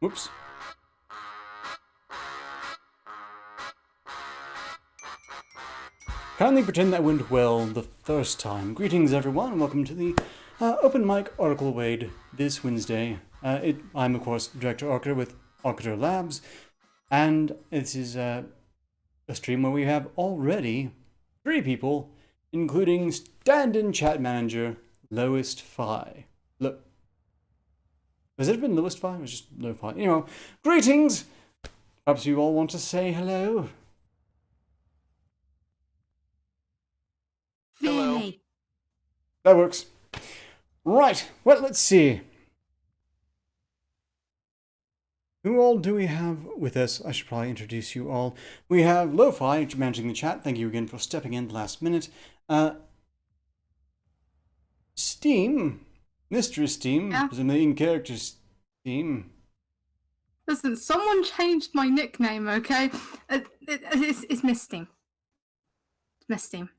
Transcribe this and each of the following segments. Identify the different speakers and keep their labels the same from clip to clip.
Speaker 1: Whoops. Kindly pretend that went well the first time. Greetings, everyone, and welcome to the Open Mic Article Wade this Wednesday. I'm, of course, Director Arketer with Arketer Labs, and this is a stream where we have already 3 people, including stand-in chat manager Lowest Fi. Has it been Lowest Fi? It was just Low Fi. Anyway, greetings! Perhaps you all want to say hello?
Speaker 2: Hello.
Speaker 1: That works. Right, well, let's see. Who all do we have with us? I should probably introduce you all. We have Lo-Fi managing the chat. Thank you again for stepping in the last minute. Steam, Mr. Steam,
Speaker 2: Yeah.
Speaker 1: presumably in character Steam.
Speaker 2: Listen, someone changed my nickname, okay? It's Miss Steam. Miss Steam.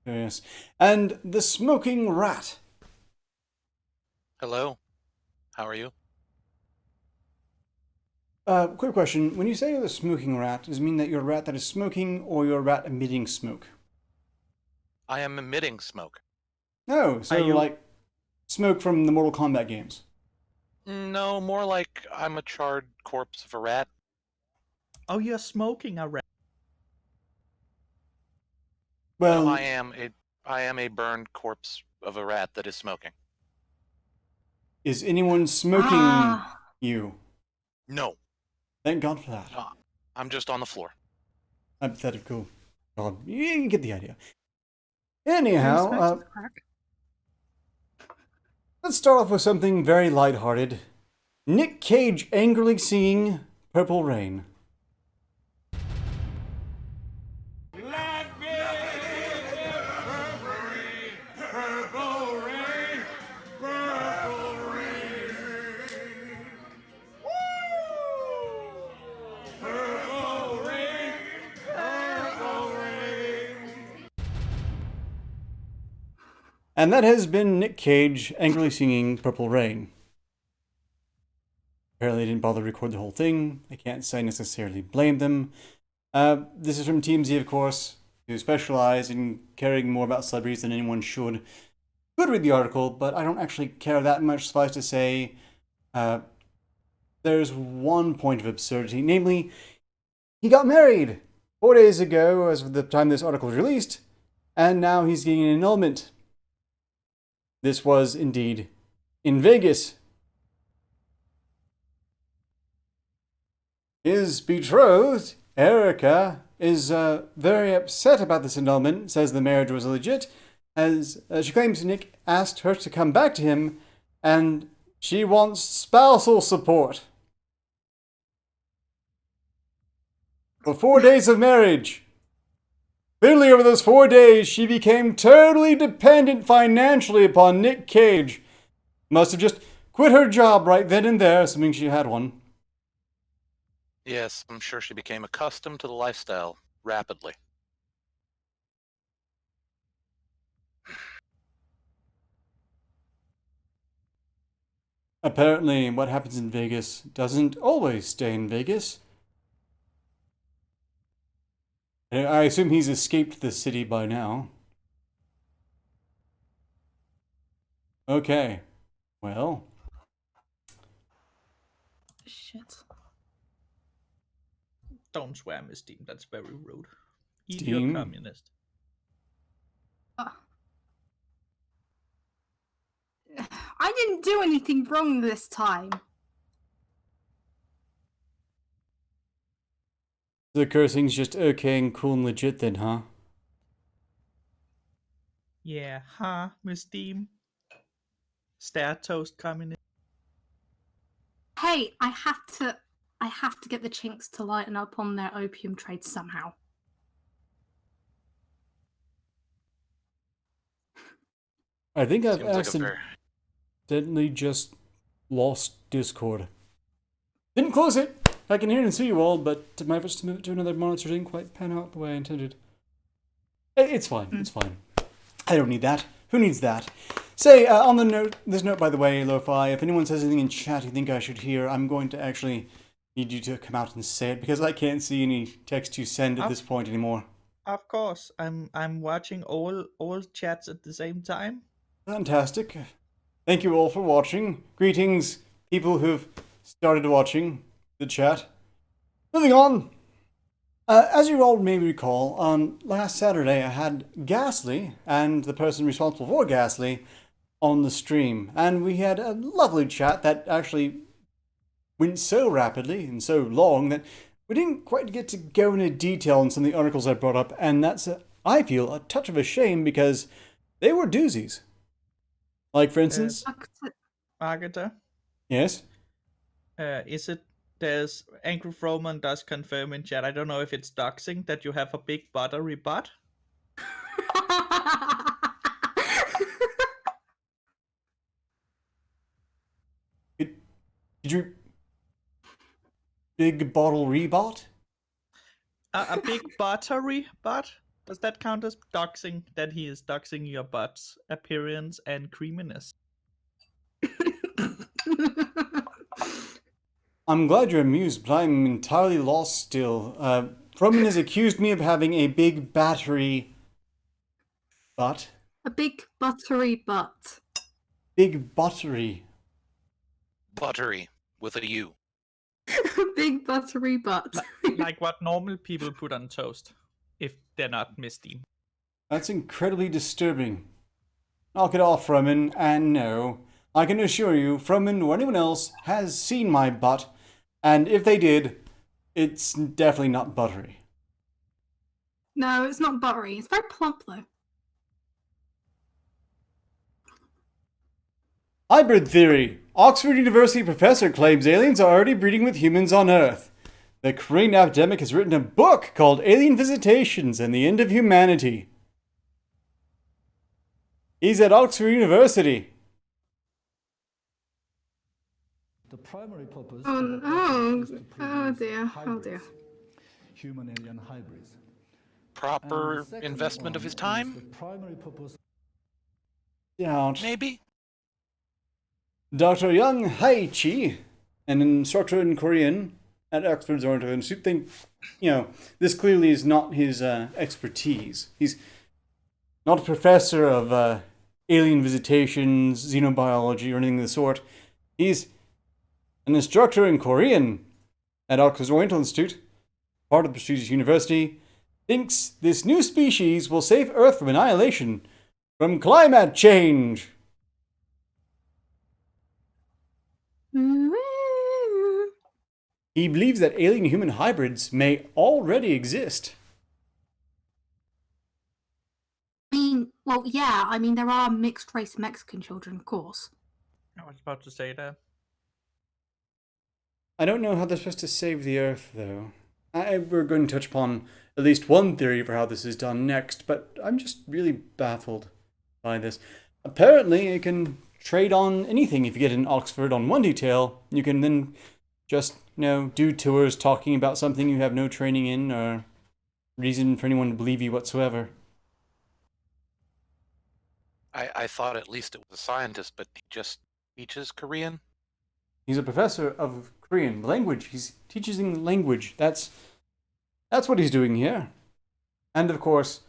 Speaker 1: Yes. And the Smoking Rat.
Speaker 3: Hello. How are you?
Speaker 1: Quick question. When you say you're the Smoking Rat, does it mean that you're a rat that is smoking or you're a rat emitting smoke?
Speaker 3: I am emitting smoke.
Speaker 1: Oh, so like smoke from the Mortal Kombat games.
Speaker 3: No, more like I'm a charred corpse of a rat.
Speaker 4: Oh, you're smoking a rat.
Speaker 1: Well,
Speaker 3: No, I am a burned corpse of a rat that is smoking.
Speaker 1: is anyone smoking you?
Speaker 3: No.
Speaker 1: Thank God for that.
Speaker 3: I'm just on the floor.
Speaker 1: Hypothetical. God, you get the idea. Anyhow, let's start off with something very lighthearted. Nick Cage angrily singing Purple Rain. And that has been Nick Cage angrily singing Purple Rain. Apparently didn't bother to record the whole thing. I can't say necessarily blame them. This is from TMZ, of course, who specialize in caring more about celebrities than anyone should. Could read the article, but I don't actually care that much. Suffice to say, there's one point of absurdity, namely, he got married 4 days ago as of the time this article was released, and now he's getting an annulment. This was indeed in Vegas. His betrothed, Erica, is very upset about this annulment, says the marriage was legit, as she claims Nick asked her to come back to him, and she wants spousal support. For 4 days of marriage. Clearly, over those 4 days, she became totally dependent financially upon Nick Cage. Must have just quit her job right then and there, assuming she had one.
Speaker 3: Yes, I'm sure she became accustomed to the lifestyle rapidly.
Speaker 1: Apparently, what happens in Vegas doesn't always stay in Vegas. I assume he's escaped the city by now. Okay. Well.
Speaker 2: Shit.
Speaker 4: Don't swear, Miss Steam. That's very rude.
Speaker 1: Steam?
Speaker 4: You're communist.
Speaker 2: I didn't do anything wrong this time.
Speaker 1: The cursing's just okay and cool and legit then, huh?
Speaker 4: Yeah, huh, Miss Steam? Stare toast communist.
Speaker 2: Hey, I have to get the chinks to lighten up on their opium trade somehow.
Speaker 1: I think I've
Speaker 3: Seems like a
Speaker 1: accidentally just lost Discord. Didn't close it! I can hear and see you all, but my efforts to move it to another monitor didn't quite pan out the way I intended. It's fine, it's fine. I don't need that. Who needs that? Say, on this note, by the way, Lo-Fi, if anyone says anything in chat you think I should hear, I'm going to actually need you to come out and say it, because I can't see any text you send at this point anymore.
Speaker 4: Of course, I'm watching all chats at the same time.
Speaker 1: Fantastic. Thank you all for watching. Greetings, people who've started watching the chat. Moving on. As you all may recall, on last Saturday I had Ghastly and the person responsible for Ghastly on the stream, and we had a lovely chat that actually went so rapidly and so long that we didn't quite get to go into detail on some of the articles I brought up, and that's, I feel, a touch of a shame because they were doozies. Like, for instance...
Speaker 4: Arketer?
Speaker 1: Yes?
Speaker 4: Is it... There's Angry Froman does confirm in chat. I don't know if it's doxing that you have a big buttery butt.
Speaker 1: Did you... Big bottle rebot?
Speaker 4: A big buttery butt? Does that count as doxing? That he is doxing your butt's appearance and creaminess?
Speaker 1: I'm glad you're amused, but I'm entirely lost still. Froman has accused me of having a big battery butt.
Speaker 2: A big buttery butt.
Speaker 1: Big buttery.
Speaker 3: Buttery with a U.
Speaker 2: A big buttery butt.
Speaker 4: Like what normal people put on toast, if they're not Misty.
Speaker 1: That's incredibly disturbing. Knock it off, Froman, and no. I can assure you, Froman or anyone else has seen my butt, and if they did, it's definitely not buttery.
Speaker 2: No, it's not buttery. It's very plump, though.
Speaker 1: Hybrid theory. Oxford University professor claims aliens are already breeding with humans on Earth. The Korean academic has written a book called Alien Visitations and the End of Humanity. He's at Oxford University.
Speaker 5: The primary purpose
Speaker 2: Oh dear. Oh dear.
Speaker 5: Human alien hybrids.
Speaker 3: Proper investment of his time?
Speaker 5: The primary purpose.
Speaker 1: Ouch.
Speaker 3: Maybe?
Speaker 1: Dr. Young Hai-chi, an instructor in Korean at Oxford's Oriental Institute, think, this clearly is not his expertise. He's not a professor of alien visitations, xenobiology, or anything of the sort. He's an instructor in Korean at Oxford's Oriental Institute, part of the prestigious university, thinks this new species will save Earth from annihilation from climate change. He believes that alien-human hybrids may already exist.
Speaker 2: Well, yeah. I mean, there are mixed-race Mexican children, of course.
Speaker 4: I was about to say that.
Speaker 1: I don't know how they're supposed to save the Earth, though. We're going to touch upon at least one theory for how this is done next, but I'm just really baffled by this. Apparently, it can trade on anything. If you get in Oxford on one detail, you can then just, do tours talking about something you have no training in or reason for anyone to believe you whatsoever.
Speaker 3: I thought at least it was a scientist, but he just teaches Korean?
Speaker 1: He's a professor of Korean language. He's teaching language. That's what he's doing here. And of course,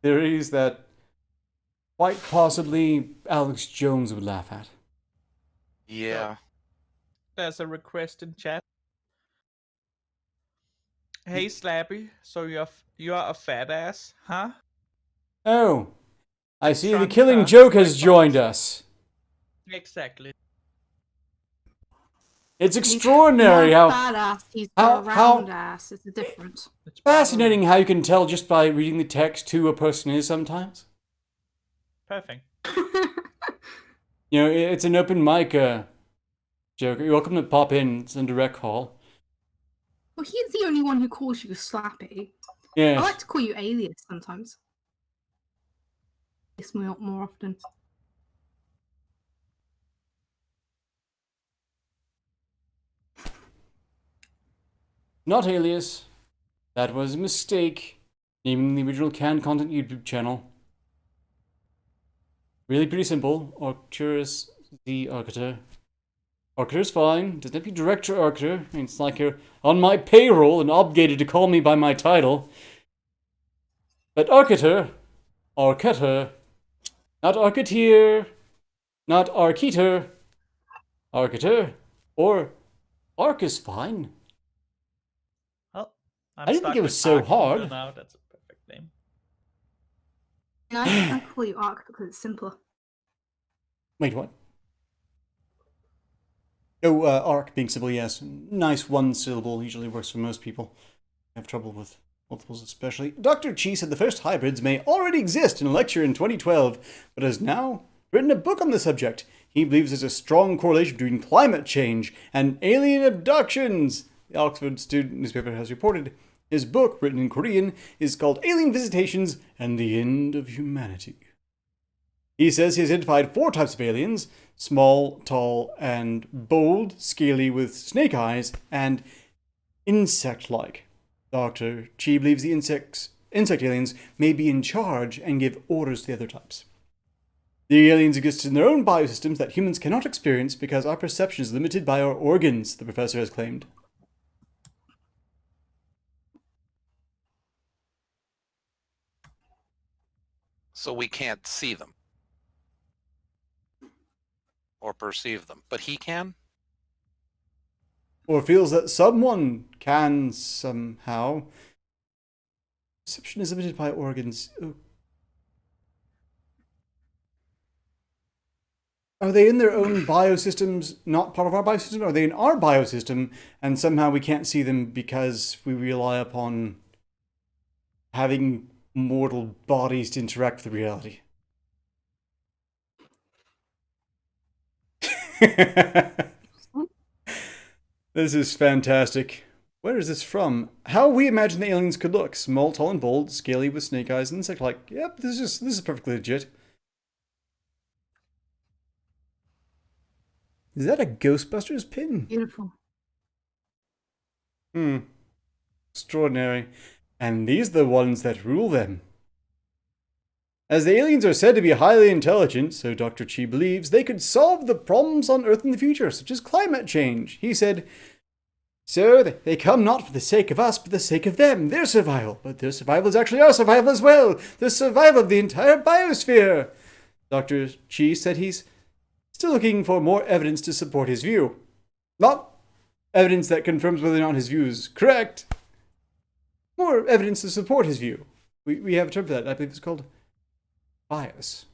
Speaker 1: theories that quite possibly Alex Jones would laugh at.
Speaker 3: Yeah.
Speaker 4: There's a request in chat. Hey Slappy, so you're a fat ass, huh?
Speaker 1: Oh, I see the
Speaker 4: Trunk,
Speaker 1: Killing Joke has
Speaker 4: Red
Speaker 1: joined
Speaker 4: Box.
Speaker 1: us.
Speaker 4: Exactly.
Speaker 1: It's extraordinary how
Speaker 2: Badass. He's
Speaker 1: how-
Speaker 2: got a round ass. It's a difference.
Speaker 4: It's
Speaker 1: fascinating how you can tell just by reading the text who a person is sometimes.
Speaker 4: Perfect.
Speaker 1: It's an open mic joke. You're welcome to pop in. It's in direct call.
Speaker 2: Well, he's the only one who calls you Slappy. I
Speaker 1: Yes.
Speaker 2: like to call you Alias sometimes. It's more often.
Speaker 1: Not Alias. That was a mistake. Naming the original canned content YouTube channel. Really pretty simple. Arcturus the Arketer. Arketer's fine. Doesn't have to be Director Arketer. I mean, it's like you're on my payroll and obligated to call me by my title. But Arketer, Arketer, not Arketeer, not Arketer, Arketer, or Ark is fine.
Speaker 4: Well,
Speaker 1: I didn't think
Speaker 4: stuck
Speaker 1: it was
Speaker 4: with
Speaker 1: so
Speaker 4: Arketer
Speaker 1: hard.
Speaker 4: Now that's a perfect name.
Speaker 2: And I call you Ark because it's simpler.
Speaker 1: Wait, what? Oh, arc being simple, yes. Nice one syllable usually works for most people. I have trouble with multiples especially. Dr. Chi said the first hybrids may already exist in a lecture in 2012, but has now written a book on the subject. He believes there's a strong correlation between climate change and alien abductions. The Oxford student newspaper has reported. His book, written in Korean, is called Alien Visitations and the End of Humanity. He says he has identified 4 types of aliens: small, tall, and bold, scaly with snake eyes, and insect-like. Dr. Chi believes the insect aliens may be in charge and give orders to the other types. The aliens exist in their own biosystems that humans cannot experience because our perception is limited by our organs, the professor has claimed.
Speaker 3: So we can't see them or perceive them, but he can.
Speaker 1: Or feels that someone can somehow. Perception is limited by organs. Oh. Are they in their own biosystems, not part of our biosystem? Are they in our biosystem, and somehow we can't see them because we rely upon having mortal bodies to interact with reality? This is fantastic. Where is this from? How we imagine the aliens could look. Small, tall, and bold, scaly with snake eyes, and insect-like. Yep, this is perfectly legit. Is that a Ghostbusters pin?
Speaker 2: Beautiful.
Speaker 1: Extraordinary. And these are the ones that rule them. As the aliens are said to be highly intelligent, so Dr. Chi believes, they could solve the problems on Earth in the future, such as climate change. He said, so they come not for the sake of us, but the sake of them, their survival. But their survival is actually our survival as well. The survival of the entire biosphere. Dr. Chi said he's still looking for more evidence to support his view. Not evidence that confirms whether or not his view is correct. More evidence to support his view. We have a term for that. I believe it's called bias.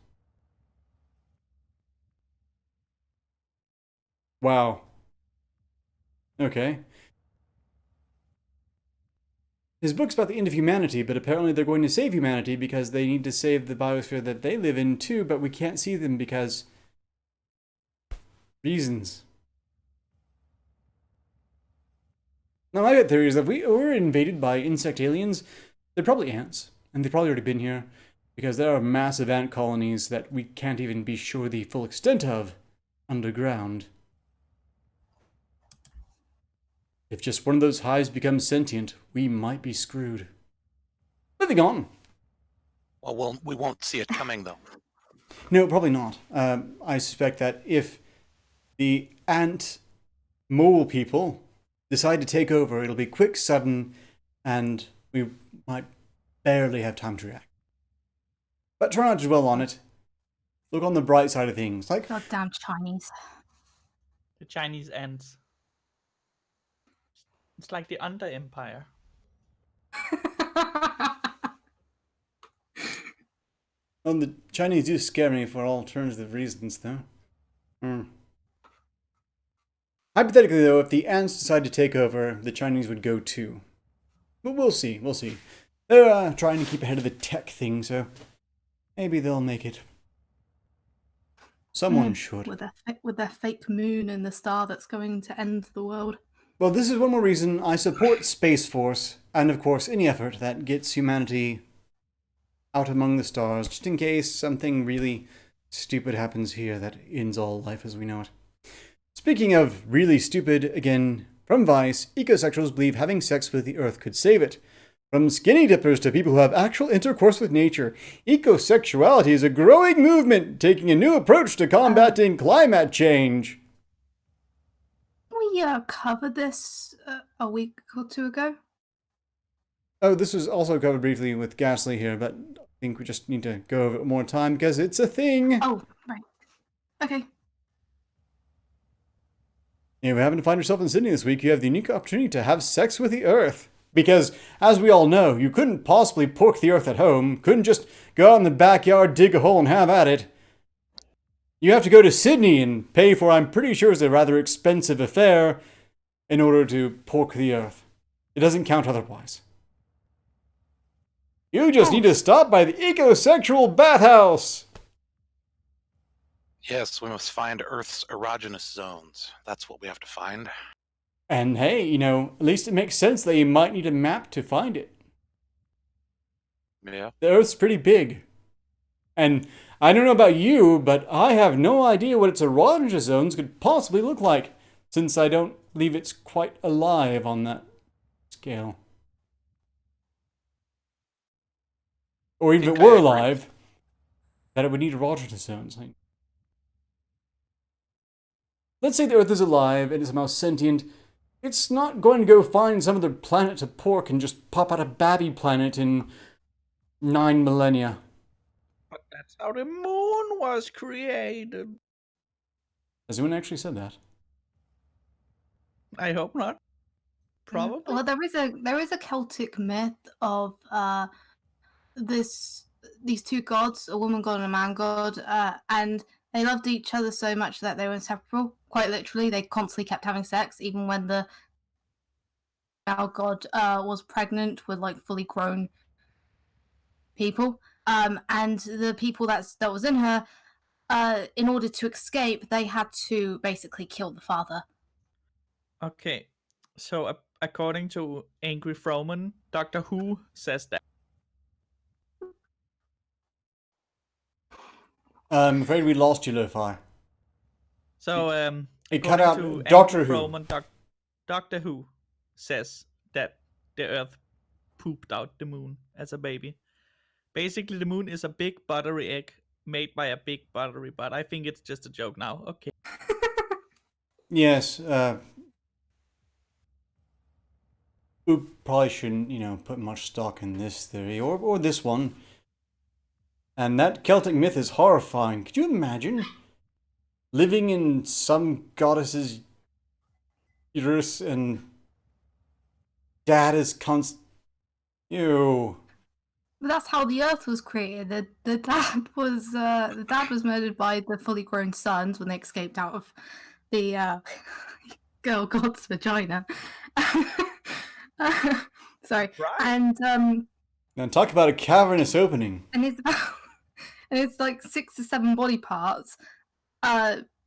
Speaker 1: Wow. Okay. His book's about the end of humanity, but apparently they're going to save humanity because they need to save the biosphere that they live in too, but we can't see them because reasons. Now, my theory is that if we were invaded by insect aliens, they're probably ants, and they've probably already been here, because there are massive ant colonies that we can't even be sure the full extent of underground. If just one of those hives becomes sentient, we might be screwed. Moving on.
Speaker 3: Well, we won't see it coming, though.
Speaker 1: No, probably not. I suspect that if the ant mole people decide to take over, it'll be quick, sudden, and we might barely have time to react. But try not to dwell on it. Look on the bright side of things. Like,
Speaker 2: Goddamn Chinese.
Speaker 4: The Chinese ants. It's like the Under Empire.
Speaker 1: well, the Chinese do scare me for all alternative reasons, though. Hypothetically, though, if the ants decide to take over, the Chinese would go too. But we'll see, we'll see. They're trying to keep ahead of the tech thing, so maybe they'll make it. Someone should.
Speaker 2: With their fake moon and the star that's going to end the world.
Speaker 1: Well, this is one more reason I support Space Force, and of course any effort that gets humanity out among the stars, just in case something really stupid happens here that ends all life as we know it. Speaking of really stupid, again, from Vice, ecosexuals believe having sex with the Earth could save it. From skinny dippers to people who have actual intercourse with nature, ecosexuality is a growing movement taking a new approach to combating climate change.
Speaker 2: We covered this a week or two ago.
Speaker 1: Oh, this was also covered briefly with Ghastly here, but I think we just need to go over it more time because it's a thing.
Speaker 2: Oh, right. Okay.
Speaker 1: If you happen to find yourself in Sydney this week, you have the unique opportunity to have sex with the Earth. Because, as we all know, you couldn't possibly pork the Earth at home, couldn't just go out in the backyard, dig a hole, and have at it. You have to go to Sydney and pay for, I'm pretty sure, is a rather expensive affair in order to pork the Earth. It doesn't count otherwise. You just need to stop by the ecosexual bathhouse.
Speaker 3: Yes, we must find Earth's erogenous zones. That's what we have to find.
Speaker 1: And hey, at least it makes sense that you might need a map to find it.
Speaker 3: Yeah.
Speaker 1: The Earth's pretty big. And I don't know about you, but I have no idea what its erogenous zones could possibly look like, since I don't believe it's quite alive on that scale. Or even if it were alive, that it would need erogenous zones. Let's say the Earth is alive and is somehow sentient. It's not going to go find some other planet to pork and just pop out a babby planet in 9 millennia.
Speaker 4: But that's how the moon was created.
Speaker 1: Has anyone actually said that?
Speaker 4: I hope not. Probably.
Speaker 2: Well, there is a Celtic myth of these two gods, a woman god and a man god, and they loved each other so much that they were inseparable. Quite literally, they constantly kept having sex, even when the male god was pregnant with fully grown people. And the people that was in her, in order to escape, they had to basically kill the father.
Speaker 4: Okay, so according to Angry Froman, Doctor Who says that.
Speaker 1: I'm afraid we lost you, Lo-Fi.
Speaker 4: So,
Speaker 1: It cut
Speaker 4: according
Speaker 1: out
Speaker 4: to
Speaker 1: Doctor
Speaker 4: Angry
Speaker 1: Who.
Speaker 4: Froman, Doctor Who says that the Earth pooped out the moon as a baby. Basically, the moon is a big buttery egg made by a big buttery, but I think it's just a joke now. Okay.
Speaker 1: Yes, we probably shouldn't, put much stock in this theory, or this one. And that Celtic myth is horrifying. Could you imagine living in some goddess's uterus and dad is Ew.
Speaker 2: But that's how the Earth was created. The dad was murdered by the fully grown sons when they escaped out of the girl god's vagina. Sorry.
Speaker 4: Right.
Speaker 2: And
Speaker 1: Now talk about a cavernous opening.
Speaker 2: and it's like 6 or 7 body parts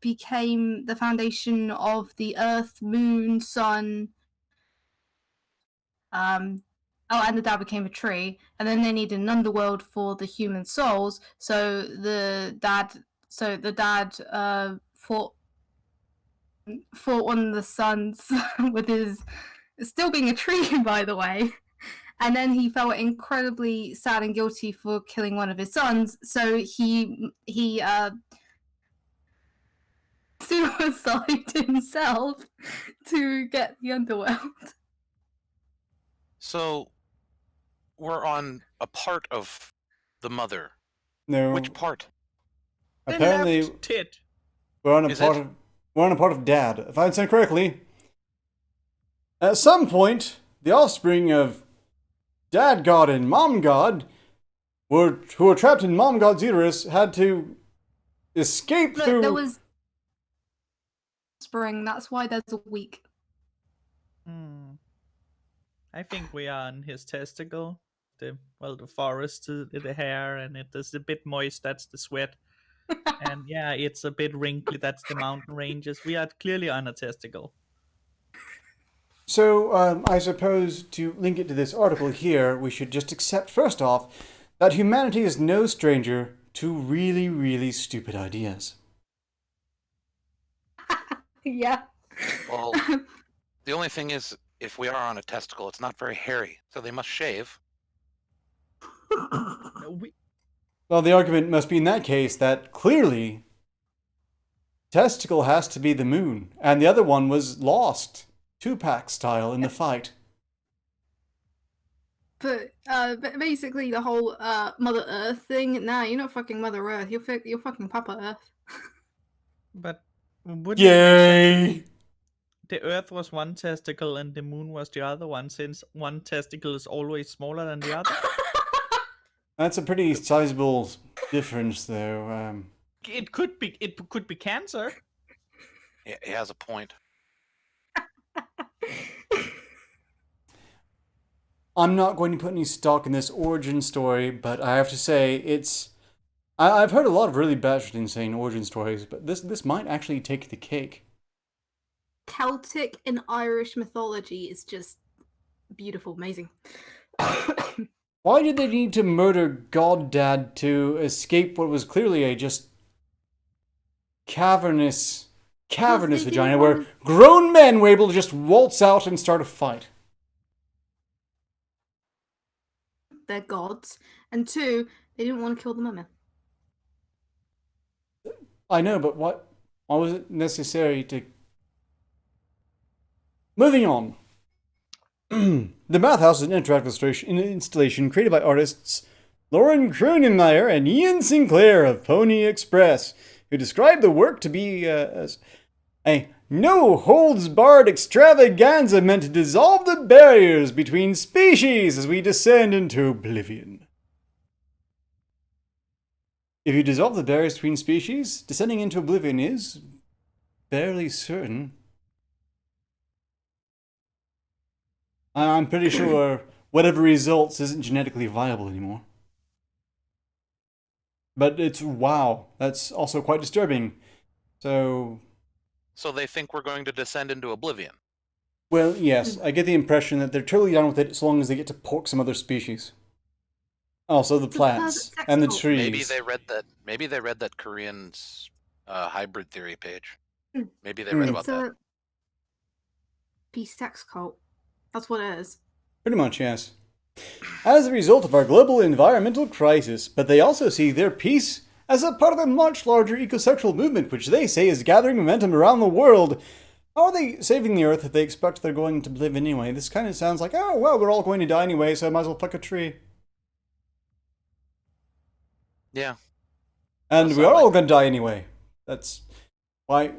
Speaker 2: became the foundation of the Earth, Moon, Sun. And the dad became a tree, and then they needed an underworld for the human souls. So the dad fought one of the sons with his still being a tree, by the way. And then he felt incredibly sad and guilty for killing one of his sons, so he suicided himself to get the underworld.
Speaker 3: So, we're on a part of the mother.
Speaker 1: No.
Speaker 3: Which part?
Speaker 1: Apparently,
Speaker 4: The left tit.
Speaker 1: we're on a
Speaker 3: Is
Speaker 1: part
Speaker 3: it?
Speaker 1: of dad. If I understand correctly, at some point, the offspring of dad god and mom god who were trapped in mom god's uterus had to escape
Speaker 2: Look,
Speaker 1: through.
Speaker 2: there was spring. That's why there's a week.
Speaker 4: I think we are on his testicle. The forest, the hair, and it is a bit moist. That's the sweat. And yeah, it's a bit wrinkly. That's the mountain ranges. We are clearly on a testicle.
Speaker 1: So, I suppose to link it to this article here, we should just accept first off that humanity is no stranger to really, really stupid ideas.
Speaker 2: Yeah.
Speaker 3: Well, the only thing is, if we are on a testicle, it's not very hairy, so they must shave.
Speaker 4: No,
Speaker 1: Well, the argument must be in that case that clearly testicle has to be the moon, and the other one was lost, Tupac style, in the fight.
Speaker 2: But basically the whole Mother Earth thing. Nah, you're not fucking Mother Earth. You're fucking Papa Earth.
Speaker 4: but wouldn't it make sense
Speaker 1: Yay!
Speaker 4: if the Earth was one testicle and the Moon was the other one, since one testicle is always smaller than the other?
Speaker 1: That's a pretty sizable difference, though.
Speaker 4: It could be cancer.
Speaker 3: He has a point.
Speaker 1: I'm not going to put any stock in this origin story, but I have to say I've heard a lot of really batshit insane origin stories, but this might actually take the cake.
Speaker 2: Celtic and Irish mythology is just beautiful, amazing.
Speaker 1: Why did they need to murder Goddad to escape what was clearly a just cavernous vagina where grown men were able to just waltz out and start a fight?
Speaker 2: They're gods, and two, they didn't want to kill the women.
Speaker 1: I know, but why was it necessary to... Moving on. The Math House is an interactive installation created by artists Lauren Kronemeyer and Ian Sinclair of Pony Express, who described the work to be as a no-holds-barred extravaganza meant to dissolve the barriers between species as we descend into oblivion. If you dissolve the barriers between species, descending into oblivion is fairly certain. I'm pretty sure whatever results isn't genetically viable anymore. But it's wow. That's also quite disturbing. So
Speaker 3: they think we're going to descend into oblivion.
Speaker 1: Well, yes, I get the impression that they're totally down with it as long as they get to pork some other species. Also, the plants and the trees.
Speaker 3: Maybe they read that Korean's hybrid theory page. Maybe they read about that.
Speaker 2: Peace sex cult. That's what it is.
Speaker 1: Pretty much, yes. As a result of our global environmental crisis, but they also see their peace as a part of a much larger ecosexual movement, which they say is gathering momentum around the world. How are they saving the Earth if they expect they're going to live anyway? This kind of sounds like, oh, well, we're all going to die anyway, so I might as well fuck a tree.
Speaker 3: Yeah.
Speaker 1: And we are all going to die anyway. That's why...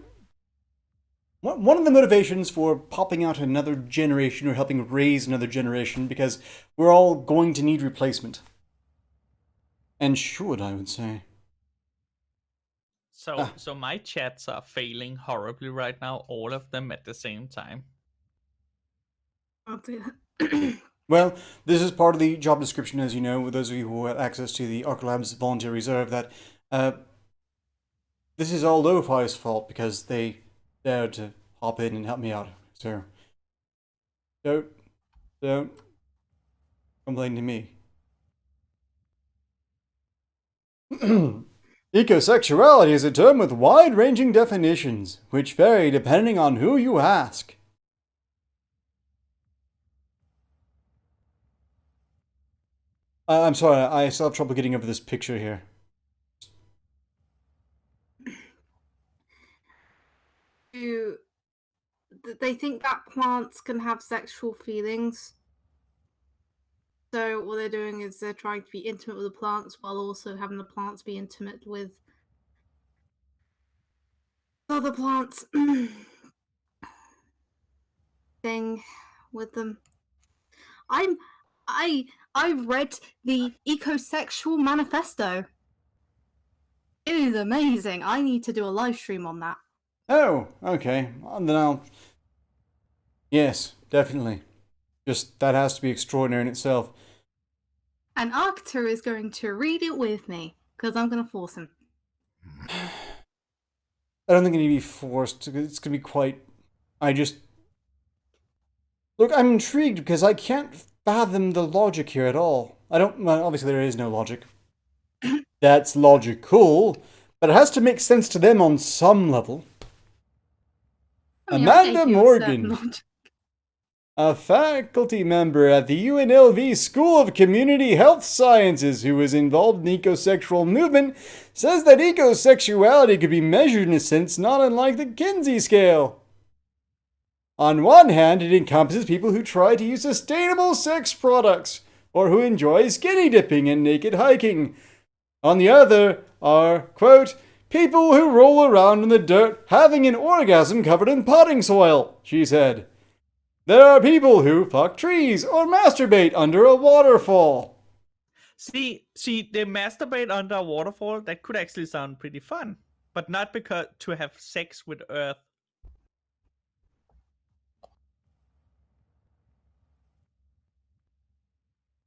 Speaker 1: One of the motivations for popping out another generation or helping raise another generation, because we're all going to need replacement. And should, I would say.
Speaker 4: So my chats are failing horribly right now, all of them at the same time.
Speaker 2: I'll do
Speaker 1: Well, this is part of the job description, as you know, with those of you who have access to the Arc Labs Volunteer Reserve, that this is all Lo-Fi's fault because they dared to hop in and help me out. So, don't complain to me. Ecosexuality is a term with wide-ranging definitions, which vary depending on who you ask. I'm sorry, I still have trouble getting over this picture here.
Speaker 2: They think that plants can have sexual feelings. So what they're doing is they're trying to be intimate with the plants while also having the plants be intimate with other plants. Thing with them. I've read the Ecosexual Manifesto. It is amazing. I need to do a live stream on that.
Speaker 1: Oh, okay. Then I'll... Yes, definitely. Just, that has to be extraordinary in itself.
Speaker 2: And Arketer is going to read it with me, because I'm going to force him.
Speaker 1: I don't think it need to be forced. It's going to be quite... Look, I'm intrigued because I can't fathom the logic here at all. Well, obviously there is no logic. That's logical, but it has to make sense to them on some level.
Speaker 2: I mean,
Speaker 1: Amanda Morgan. a faculty member at the UNLV School of Community Health Sciences who was involved in the ecosexual movement, says that ecosexuality could be measured in a sense not unlike the Kinsey scale. On one hand, it encompasses people who try to use sustainable sex products, or who enjoy skinny dipping and naked hiking. On the other are, quote, people who roll around in the dirt having an orgasm covered in potting soil, she said. There are people who fuck trees or masturbate under a waterfall.
Speaker 4: See, they masturbate under a waterfall. That could actually sound pretty fun, but not because to have sex with Earth.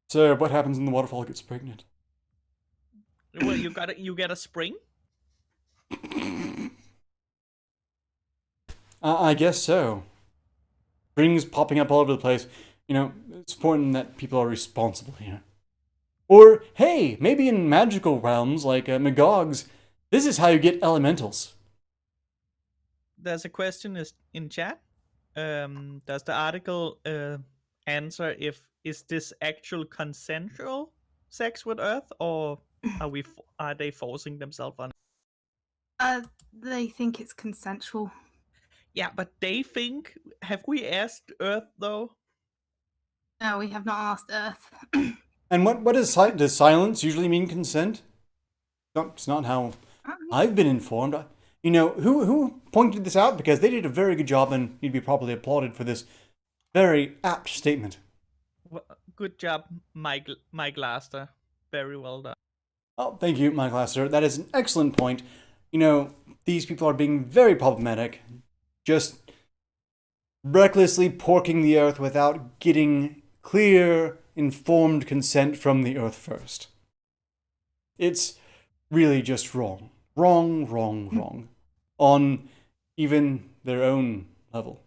Speaker 1: So, what happens when the waterfall gets pregnant?
Speaker 4: Well, you get a spring.
Speaker 1: I guess so. Springs popping up all over the place. You know, it's important that people are responsible here. Or, hey, maybe in magical realms like Magog's, this is how you get elementals.
Speaker 4: There's a question in chat. Does the article answer if is this actual consensual sex with Earth, or are they forcing themselves on?
Speaker 2: They think it's consensual.
Speaker 4: Yeah, but they think. Have we asked Earth though?
Speaker 2: No, we have not asked Earth.
Speaker 1: And what does silence usually mean consent? No, it's not how I've been informed. You know, who pointed this out? Because they did a very good job and he'd be properly applauded for this very apt statement.
Speaker 4: Well, good job, Mike Laster. Very well done.
Speaker 1: Oh, thank you, Mike Laster. That is an excellent point. You know, these people are being very problematic. Just recklessly porking the earth without getting clear, informed consent from the earth first. It's really just wrong. Wrong. On even their own level.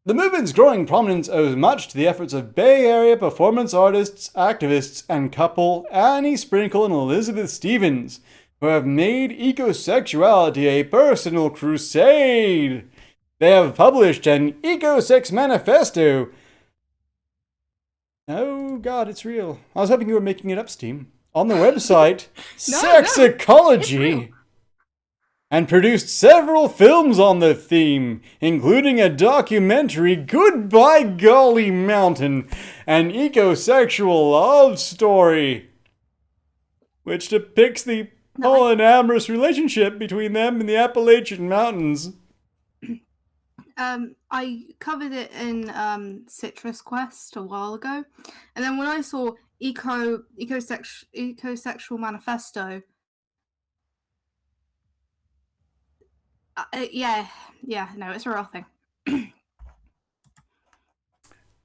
Speaker 1: The movement's growing prominence owes much to the efforts of Bay Area performance artists, activists, and couple Annie Sprinkle and Elizabeth Stevens, who have made ecosexuality a personal crusade. They have published an Ecosex Manifesto. Oh God, it's real. I was hoping you were making it up, Steam. On the website, Sexecology. And produced several films on the theme, including a documentary, Goodbye Golly Mountain, an ecosexual love story, which depicts the polyamorous relationship between them and the Appalachian Mountains.
Speaker 2: I covered it in Citrus Quest a while ago, and then when I saw Ecosexual Manifesto, no, it's a real thing.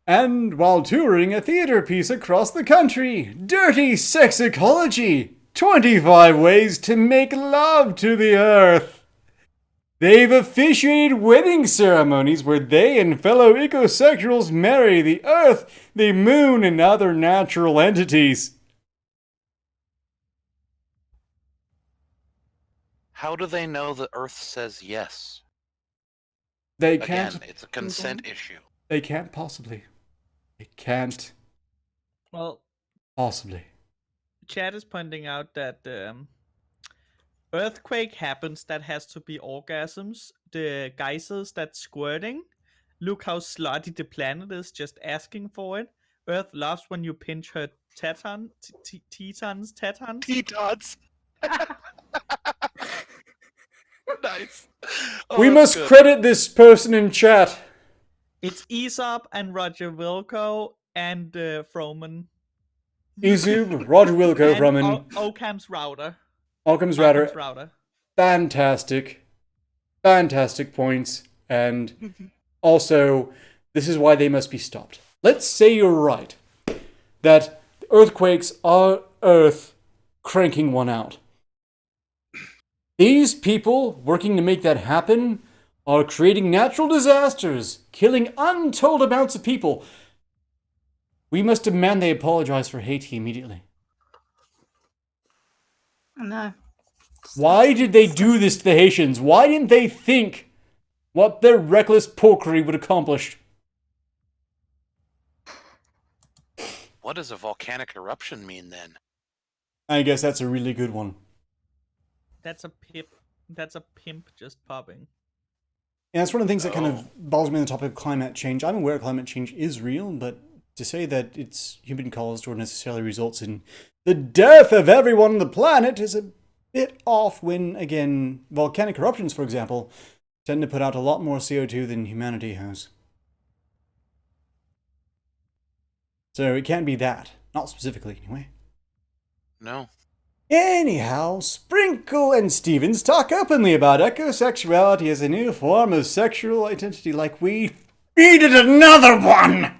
Speaker 1: And while touring a theater piece across the country, Dirty Sexecology, 25 ways to make love to the earth. They've officiated wedding ceremonies where they and fellow ecosexuals marry the earth, the moon, and other natural entities.
Speaker 3: How do they know the Earth says yes?
Speaker 1: They can't.
Speaker 3: Again, it's a consent issue.
Speaker 1: They can't possibly. They can't
Speaker 4: Well,
Speaker 1: possibly.
Speaker 4: chat is pointing out that earthquake happens, that has to be orgasms. The geysers that's squirting. Look how slutty the planet is, just asking for it. Earth loves when you pinch her tetons.
Speaker 3: Tetons. Nice. Oh,
Speaker 1: We
Speaker 3: that's
Speaker 1: must
Speaker 3: good.
Speaker 1: credit this person in chat.
Speaker 4: It's Aesop and Roger Wilco and Froman.
Speaker 1: Izub, Roger Wilco
Speaker 4: And
Speaker 1: from an
Speaker 4: Occam's router.
Speaker 1: Occam's Router. Fantastic points. And also, this is why they must be stopped. Let's say you're right. That earthquakes are Earth cranking one out. These people working to make that happen are creating natural disasters, killing untold amounts of people. We must demand they apologize for Haiti immediately.
Speaker 2: I know.
Speaker 1: Why did they do this to the Haitians? Why didn't they think what their reckless pokery would accomplish?
Speaker 3: What does a volcanic eruption mean then?
Speaker 1: I guess that's a really good one.
Speaker 4: That's a pip. That's a pimp just popping.
Speaker 1: And that's one of the things that kind
Speaker 3: Oh.
Speaker 1: of bothers me on the topic of climate change. I'm aware climate change is real, but to say that it's human caused or necessarily results in the death of everyone on the planet is a bit off when, again, volcanic eruptions, for example, tend to put out a lot more CO2 than humanity has. So it can't be that. Not specifically, anyway.
Speaker 3: No.
Speaker 1: Anyhow, Sprinkle and Stevens talk openly about ecosexuality as a new form of sexual identity like we needed another one!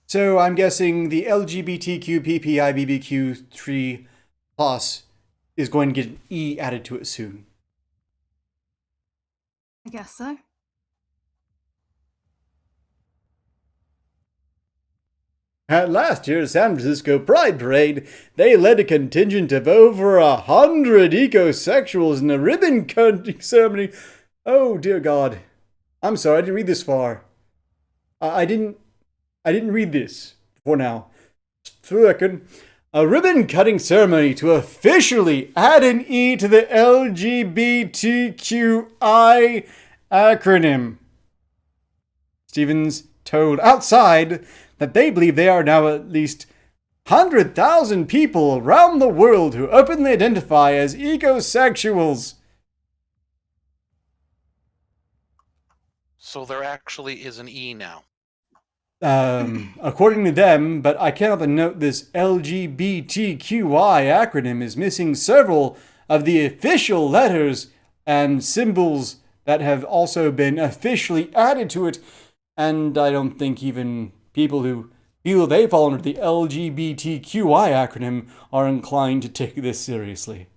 Speaker 1: So I'm guessing the LGBTQ PPIBBQ3+ is going to get an E added to it soon.
Speaker 2: I guess so.
Speaker 1: At last year's San Francisco Pride Parade, they led a contingent of over 100 ecosexuals in a ribbon-cutting ceremony. Oh, dear God. I'm sorry, I didn't read this far. I didn't read this before now. For a second. A ribbon-cutting ceremony to officially add an E to the LGBTQI acronym. Stevens told Outside that they believe there are now at least 100,000 people around the world who openly identify as ecosexuals.
Speaker 3: So there actually is an E now.
Speaker 1: According to them, but I can't help but note this LGBTQI acronym is missing several of the official letters and symbols that have also been officially added to it, and I don't think even people who feel they fall under the LGBTQI acronym are inclined to take this seriously.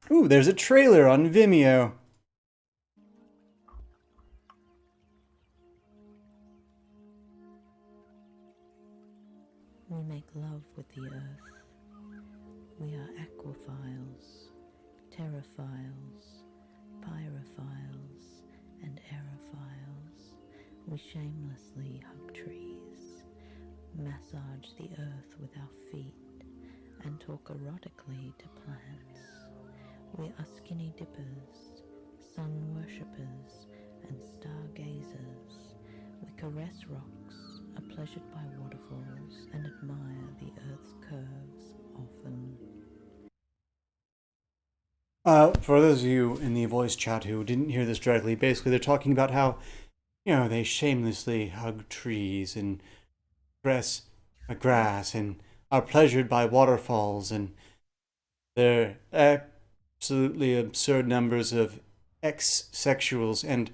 Speaker 1: Ooh, there's a trailer on Vimeo.
Speaker 6: We make love with the earth. We are aquaphiles, terraphiles, pyrophiles, and aerophiles. We shamelessly hug trees, massage the earth with our feet, and talk erotically to plants. We are skinny dippers, sun worshippers, and stargazers. We caress rocks, are pleasured by waterfalls, and admire the earth's curves often.
Speaker 1: For those of you in the voice chat who didn't hear this directly, basically they're talking about how, they shamelessly hug trees and caress grass and are pleasured by waterfalls, and they're absolutely absurd numbers of ex-sexuals, and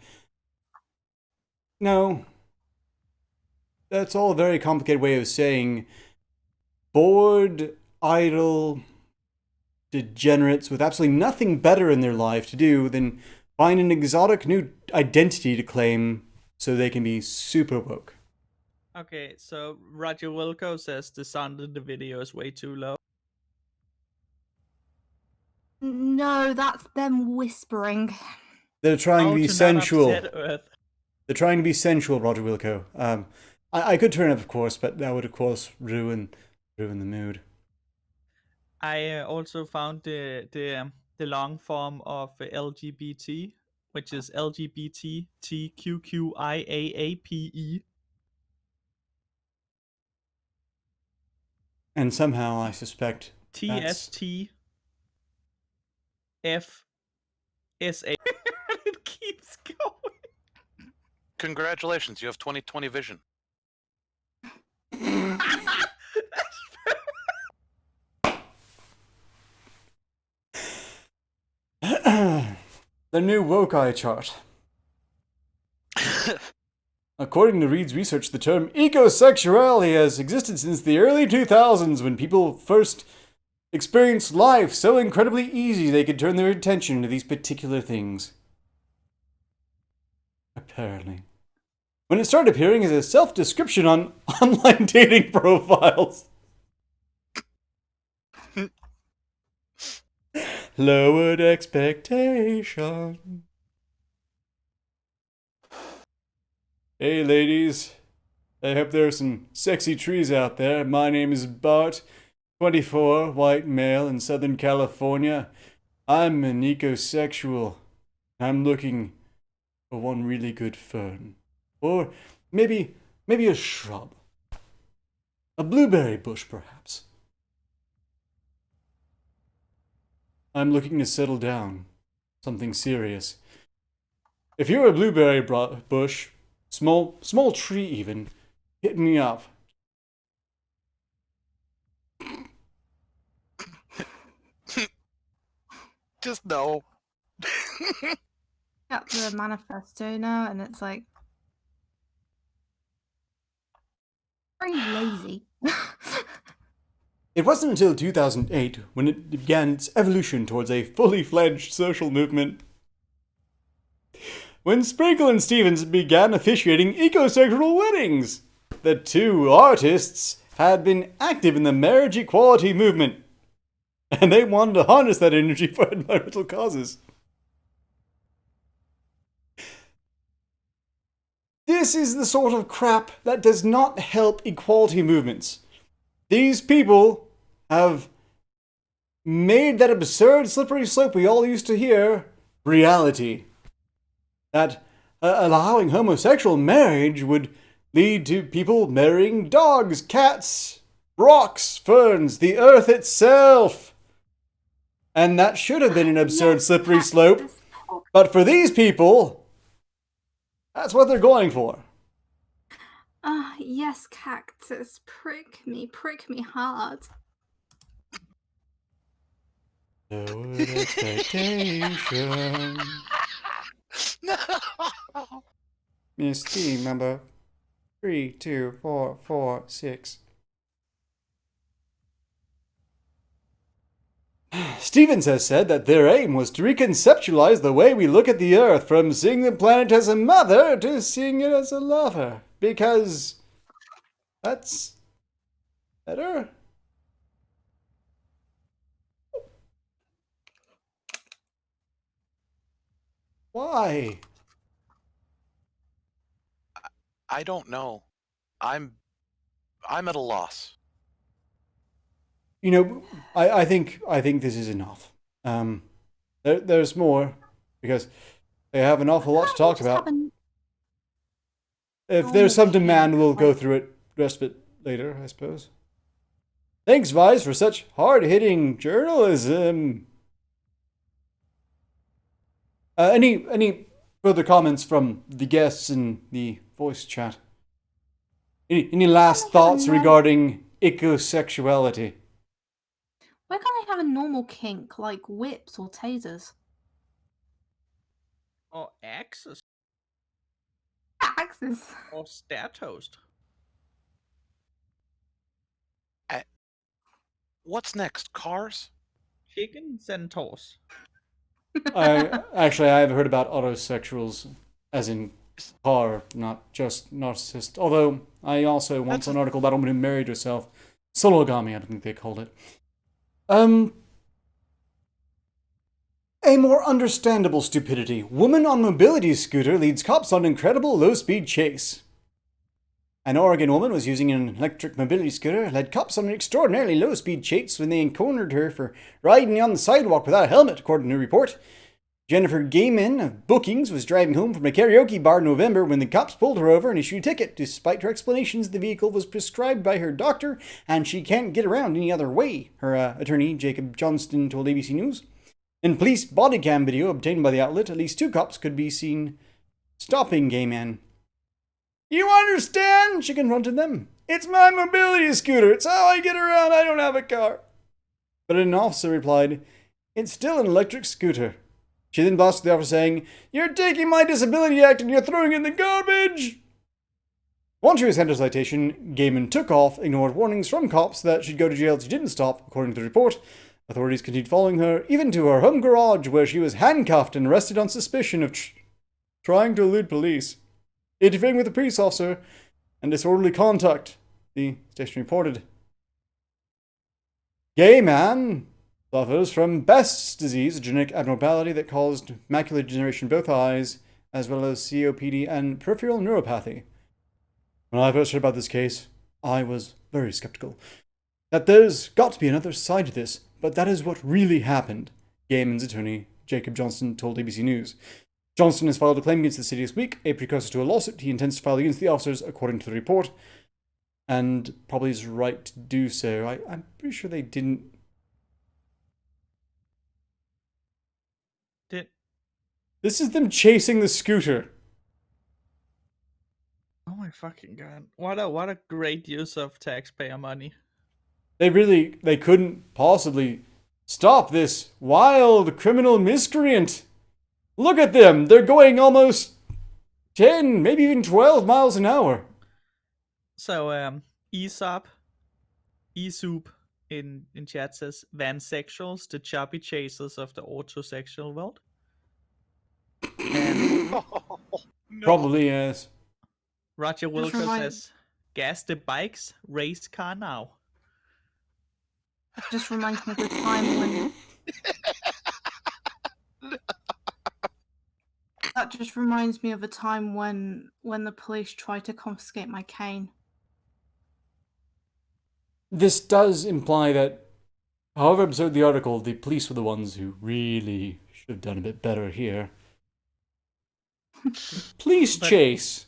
Speaker 1: no, that's all a very complicated way of saying bored, idle degenerates with absolutely nothing better in their life to do than find an exotic new identity to claim so they can be super woke.
Speaker 4: Okay, so Roger Wilco says the sound of the video is way too low.
Speaker 2: No, that's them whispering.
Speaker 1: They're trying to be
Speaker 4: How not
Speaker 1: sensual.
Speaker 4: upset Earth.
Speaker 1: They're trying to be sensual, Roger Wilco. I could turn it up, of course, but that would, of course, ruin the mood.
Speaker 4: I also found the long form of LGBT, which is LGBTQQIAAPE.
Speaker 1: And somehow I suspect that's...
Speaker 4: TST FSA. It keeps going.
Speaker 3: Congratulations, you have 20/20 vision.
Speaker 1: The new woke eye chart. According to Reed's research, the term ecosexuality has existed since the early 2000s when people first experienced life so incredibly easy they could turn their attention to these particular things. Apparently. When it started appearing as a self-description on online dating profiles. Lowered expectation. Hey, ladies. I hope there are some sexy trees out there. My name is Bart, 24, white male in Southern California. I'm an ecosexual. I'm looking for one really good fern. Or maybe a shrub. A blueberry bush, perhaps. I'm looking to settle down. Something serious. If you're a blueberry bush, small tree even, hit me up.
Speaker 3: Just no.
Speaker 2: Got the manifesto now, and it's like very lazy.
Speaker 1: It wasn't until 2008 when it began its evolution towards a fully fledged social movement. When Sprinkle and Stevens began officiating ecosexual weddings. The two artists had been active in the marriage equality movement, and they wanted to harness that energy for environmental causes. This is the sort of crap that does not help equality movements. These people have made that absurd slippery slope we all used to hear reality. That allowing homosexual marriage would lead to people marrying dogs, cats, rocks, ferns, the earth itself. And that should have been an absurd slippery slope. But for these people, that's what they're going for.
Speaker 2: Yes, cactus, prick me hard.
Speaker 1: Lowered expectation.
Speaker 3: No.
Speaker 1: Miss T number 32446. Stevens has said that their aim was to reconceptualize the way we look at the Earth from seeing the planet as a mother to seeing it as a lover. Because that's better. Why?
Speaker 3: I don't know. I'm at a loss.
Speaker 1: You know, I think this is enough. There's more because they have an awful lot to talk about. If there's some demand, we'll go through it, rest of it later, I suppose. Thanks, Vice, for such hard-hitting journalism. Any further comments from the guests in the voice chat? Any last thoughts regarding ecosexuality?
Speaker 2: Why can't I have a normal kink like whips or tasers?
Speaker 4: Or axes.
Speaker 2: Axes.
Speaker 4: Or star toast.
Speaker 3: What's next? Cars?
Speaker 4: Chicken centaurs.
Speaker 1: I've heard about autosexuals, as in car, not just narcissist. Although I also once saw an article about a woman who married herself. Sologamy, I don't think they called it. A more understandable stupidity. Woman on mobility scooter leads cops on incredible low-speed chase. An Oregon woman was using an electric mobility scooter, led cops on an extraordinarily low-speed chase when they encountered her for riding on the sidewalk without a helmet, according to a report. Jennifer Gaiman of Bookings was driving home from a karaoke bar in November when the cops pulled her over and issued a ticket. Despite her explanations, the vehicle was prescribed by her doctor and she can't get around any other way, her attorney Jacob Johnston told ABC News. In police body cam video obtained by the outlet, at least two cops could be seen stopping Gaiman. You understand? She confronted them. It's my mobility scooter. It's how I get around. I don't have a car. But an officer replied, it's still an electric scooter. She then blasted the officer saying, you're taking my disability act and you're throwing it in the garbage. Once she was handed a citation, Gaiman took off, ignored warnings from cops that she'd go to jail if she didn't stop, according to the report. Authorities continued following her, even to her home garage, where she was handcuffed and arrested on suspicion of trying to elude police, interfering with a police officer, and disorderly conduct, the station reported. Gaiman suffers from Best's disease, a genetic abnormality that caused macular degeneration in both eyes, as well as COPD and peripheral neuropathy. When I first heard about this case, I was very skeptical. That there's got to be another side to this, but that is what really happened, Gaiman's attorney, Jacob Johnston, told ABC News. Johnston has filed a claim against the city this week, a precursor to a lawsuit he intends to file against the officers, according to the report, and probably is right to do so. I'm pretty sure they didn't... This is them chasing the scooter.
Speaker 4: Oh my fucking god! What a great use of taxpayer money.
Speaker 1: They couldn't possibly stop this wild criminal miscreant. Look at them! They're going almost 10, maybe even 12 miles an hour.
Speaker 4: So, Aesop in chat says, vansexuals, the chubby chasers of the autosexual world. And
Speaker 3: No.
Speaker 1: Probably, yes.
Speaker 4: Roger Wilker
Speaker 2: remind-
Speaker 4: says, gas the bikes, race car now.
Speaker 2: Just reminds me of the time when. That just reminds me of a time when the police tried to confiscate my cane.
Speaker 1: This does imply that, however absurd the article, the police were the ones who really should have done a bit better here. Police
Speaker 4: But-
Speaker 1: chase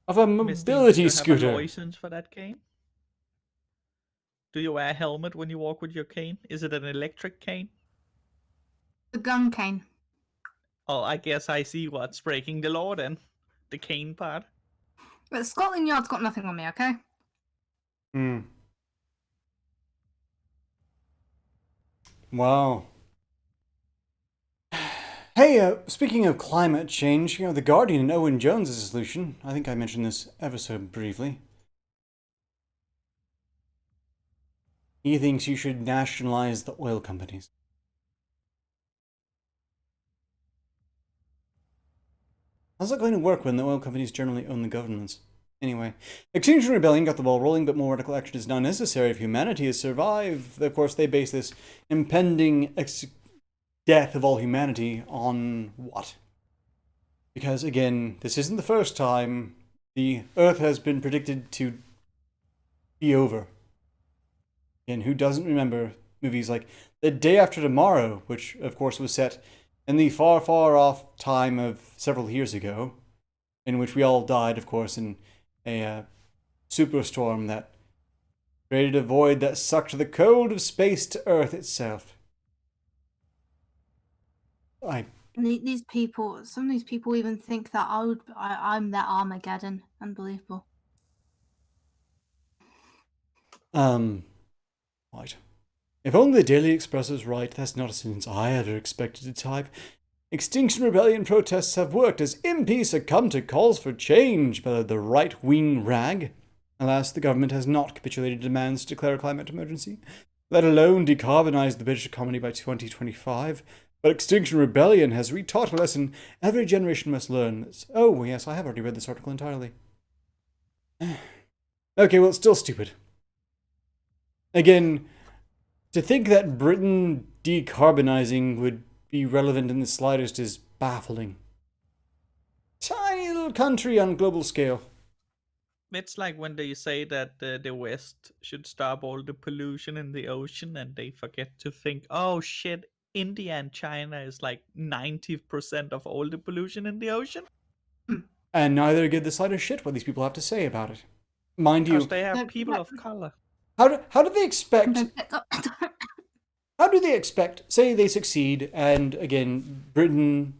Speaker 1: of a
Speaker 4: Miss Dean,
Speaker 1: mobility
Speaker 4: do you have a
Speaker 1: scooter.
Speaker 4: license for that cane? Do you wear a helmet when you walk with your cane? Is it an electric cane?
Speaker 2: The gun cane.
Speaker 4: Oh, I guess I see what's breaking the law then. The cane part.
Speaker 2: But Scotland Yard's got nothing on me, okay?
Speaker 1: Hmm. Wow. Hey, speaking of climate change, The Guardian and Owen Jones' solution. I think I mentioned this ever so briefly. He thinks you should nationalize the oil companies. How's that going to work when the oil companies generally own the governments? Anyway, Extinction Rebellion got the ball rolling, but more radical action is now necessary if humanity is to survive. Of course, they base this impending death of all humanity on what? Because, again, this isn't the first time the Earth has been predicted to be over. And who doesn't remember movies like The Day After Tomorrow, which, of course, was set in the far, far off time of several years ago, in which we all died, of course, in a superstorm that created a void that sucked the cold of space to Earth itself.
Speaker 2: These people, some of these people even think that I'm their Armageddon. Unbelievable.
Speaker 1: Right. If only the Daily Express was right, that's not a sentence I ever expected to type. Extinction Rebellion protests have worked as MPs succumb to calls for change by the right-wing rag. Alas, the government has not capitulated demands to declare a climate emergency, let alone decarbonize the British economy by 2025. But Extinction Rebellion has retaught a lesson every generation must learn. Oh, yes, I have already read this article entirely. Okay, well, it's still stupid. Again, to think that Britain decarbonizing would be relevant in the slightest is baffling. Tiny little country on global scale.
Speaker 4: It's like when they say that the West should stop all the pollution in the ocean and they forget to think, oh shit, India and China is like 90% of all the pollution in the ocean.
Speaker 1: And neither give the slightest shit what these people have to say about it. Mind you,
Speaker 4: Because they have
Speaker 2: No,
Speaker 4: people
Speaker 2: no.
Speaker 4: of color.
Speaker 1: how do they expect... How do they expect, say they succeed, and again, Britain,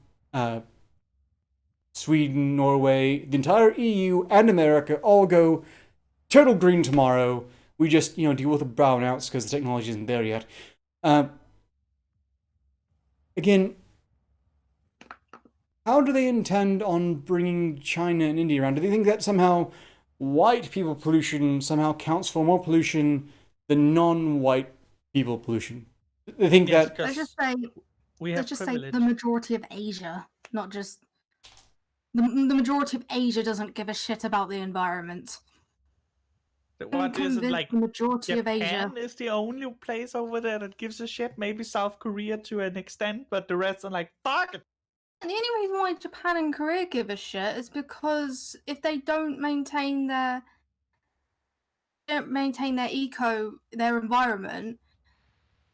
Speaker 1: Sweden, Norway, the entire EU and America all go turtle green tomorrow. We just, deal with the brownouts because the technology isn't there yet. Again, how do they intend on bringing China and India around? Do they think that somehow white people pollution somehow counts for more pollution than non-white people pollution? They think
Speaker 4: Yes,
Speaker 1: that...
Speaker 4: 'cause
Speaker 2: Let's just say,
Speaker 4: we have
Speaker 2: let's just say
Speaker 4: privilege.
Speaker 2: the majority of Asia, not just the majority of Asia doesn't give a shit about the environment.
Speaker 4: What is it
Speaker 2: convinced
Speaker 4: like?
Speaker 2: the majority of Asia.
Speaker 4: Japan is the only place over there that gives a shit. Maybe South Korea to an extent, but the rest are like, fuck it.
Speaker 2: And the only reason why Japan and Korea give a shit is because if they don't maintain their their environment,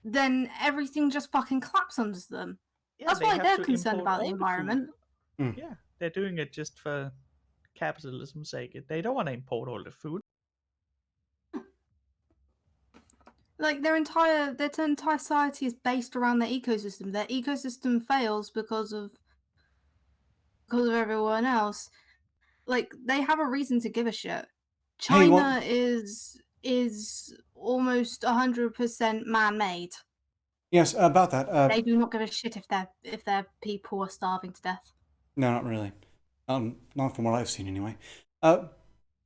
Speaker 2: then everything just fucking collapses under them.
Speaker 4: Yeah,
Speaker 2: That's
Speaker 4: they
Speaker 2: why
Speaker 4: have
Speaker 2: they're
Speaker 4: to
Speaker 2: concerned
Speaker 4: import
Speaker 2: about the
Speaker 4: all the food.
Speaker 2: environment.
Speaker 4: Yeah, they're doing it just for capitalism's sake. They don't want to import all the food.
Speaker 2: Like their entire society is based around their ecosystem. Their ecosystem fails because of everyone else. Like they have a reason to give a shit.
Speaker 1: Hey,
Speaker 2: China is almost 100% man-made.
Speaker 1: Yes, about that.
Speaker 2: They do not give a shit if their people are starving to death.
Speaker 1: No, not really. Not from what I've seen, anyway. One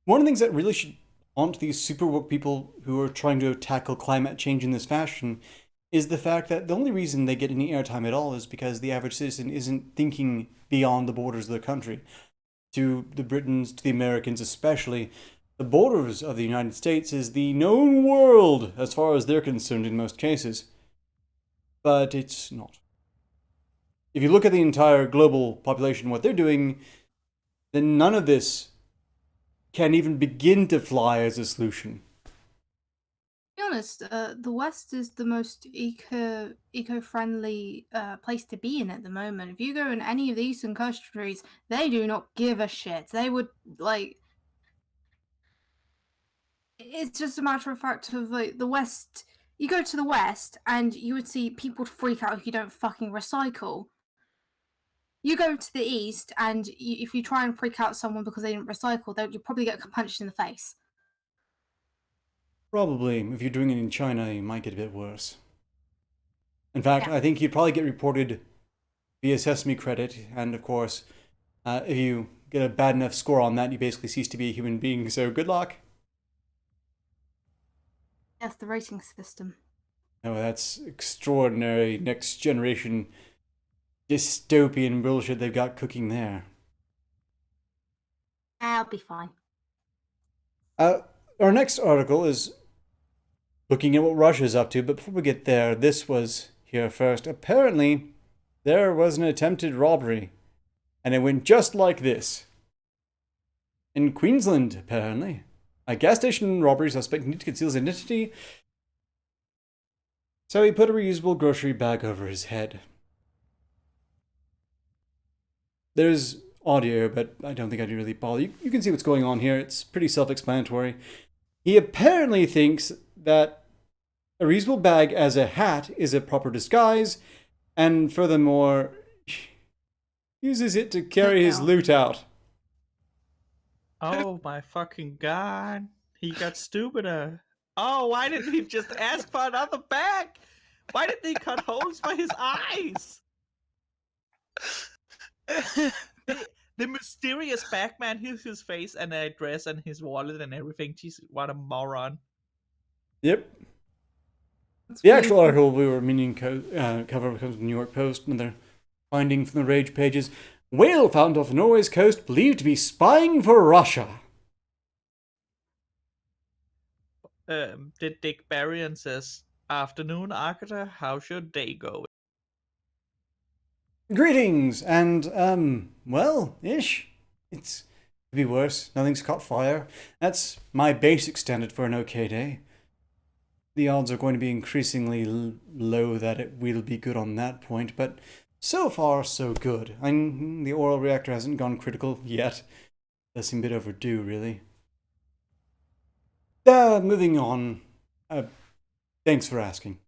Speaker 1: of the things that really should haunt these super woke people who are trying to tackle climate change in this fashion is the fact that the only reason they get any airtime at all is because the average citizen isn't thinking beyond the borders of the country. To the Britons, to the Americans especially, the borders of the United States is the known world as far as they're concerned in most cases. But it's not. If you look at the entire global population, what they're doing, then none of this can even begin to fly as a solution.
Speaker 2: To be honest, the West is the most eco-friendly place to be in at the moment. If you go in any of the Eastern countries, they do not give a shit. They would like. It's just a matter of fact of like the West. You go to the West, and you would see people freak out if you don't fucking recycle. You go to the East, and if you try and freak out someone because they didn't recycle, you'll probably get punched in the face.
Speaker 1: Probably, if you're doing it in China, you might get a bit worse. In fact,
Speaker 2: Yeah.
Speaker 1: I think you'd probably get reported via Sesame credit, and of course, if you get a bad enough score on that, you basically cease to be a human being, so good luck.
Speaker 2: That's the rating system.
Speaker 1: Oh, that's extraordinary next generation dystopian bullshit they've got cooking there.
Speaker 2: I'll be fine.
Speaker 1: Our next article is looking at what Russia's up to, but before we get there, this was here first. Apparently, there was an attempted robbery, and it went just like this. In Queensland, apparently. A gas station robbery suspect needed to conceal his identity, so he put a reusable grocery bag over his head. There's audio, but I don't think I do really bother. You can see what's going on here. It's pretty self-explanatory. He apparently thinks that a reusable bag as a hat is a proper disguise, and furthermore, uses it to carry his loot out.
Speaker 4: Oh my fucking god. He got stupider. Oh, why didn't he just ask for another bag? Why did they cut holes for his eyes? The mysterious bagman, here's his face and an address and his wallet and everything. Jesus, what a moron.
Speaker 1: Yep.
Speaker 2: That's
Speaker 1: The
Speaker 2: really
Speaker 1: actual
Speaker 2: cool.
Speaker 1: article we were meaning cover comes from the New York Post, and they're finding from the rage pages. Whale found off Norway's coast believed to be spying for Russia.
Speaker 4: Did Dick Barrion says, afternoon, Arketer, how should day go?
Speaker 1: Greetings, and, well-ish. It could be worse. Nothing's caught fire. That's my basic standard for an okay day. The odds are going to be increasingly low that it will be good on that point, but so far, so good. The oil reactor hasn't gone critical yet. Does seem a bit overdue, really. Moving on. Thanks for asking.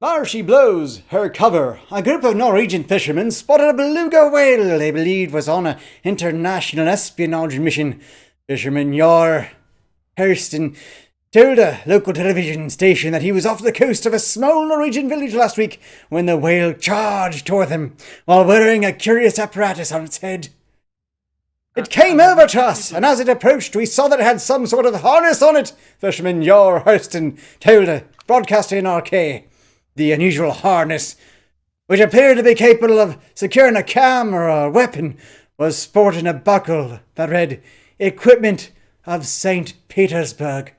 Speaker 1: There she blows, her cover. A group of Norwegian fishermen spotted a beluga whale they believed was on an international espionage mission. Fisherman Jar Hurston told a local television station that he was off the coast of a small Norwegian village last week when the whale charged toward them while wearing a curious apparatus on its head. It came over to us, and as it approached, we saw that it had some sort of harness on it, Fisherman Jar Hurston told a broadcaster in RK. The unusual harness, which appeared to be capable of securing a camera or weapon, was sporting a buckle that read, Equipment of St. Petersburg.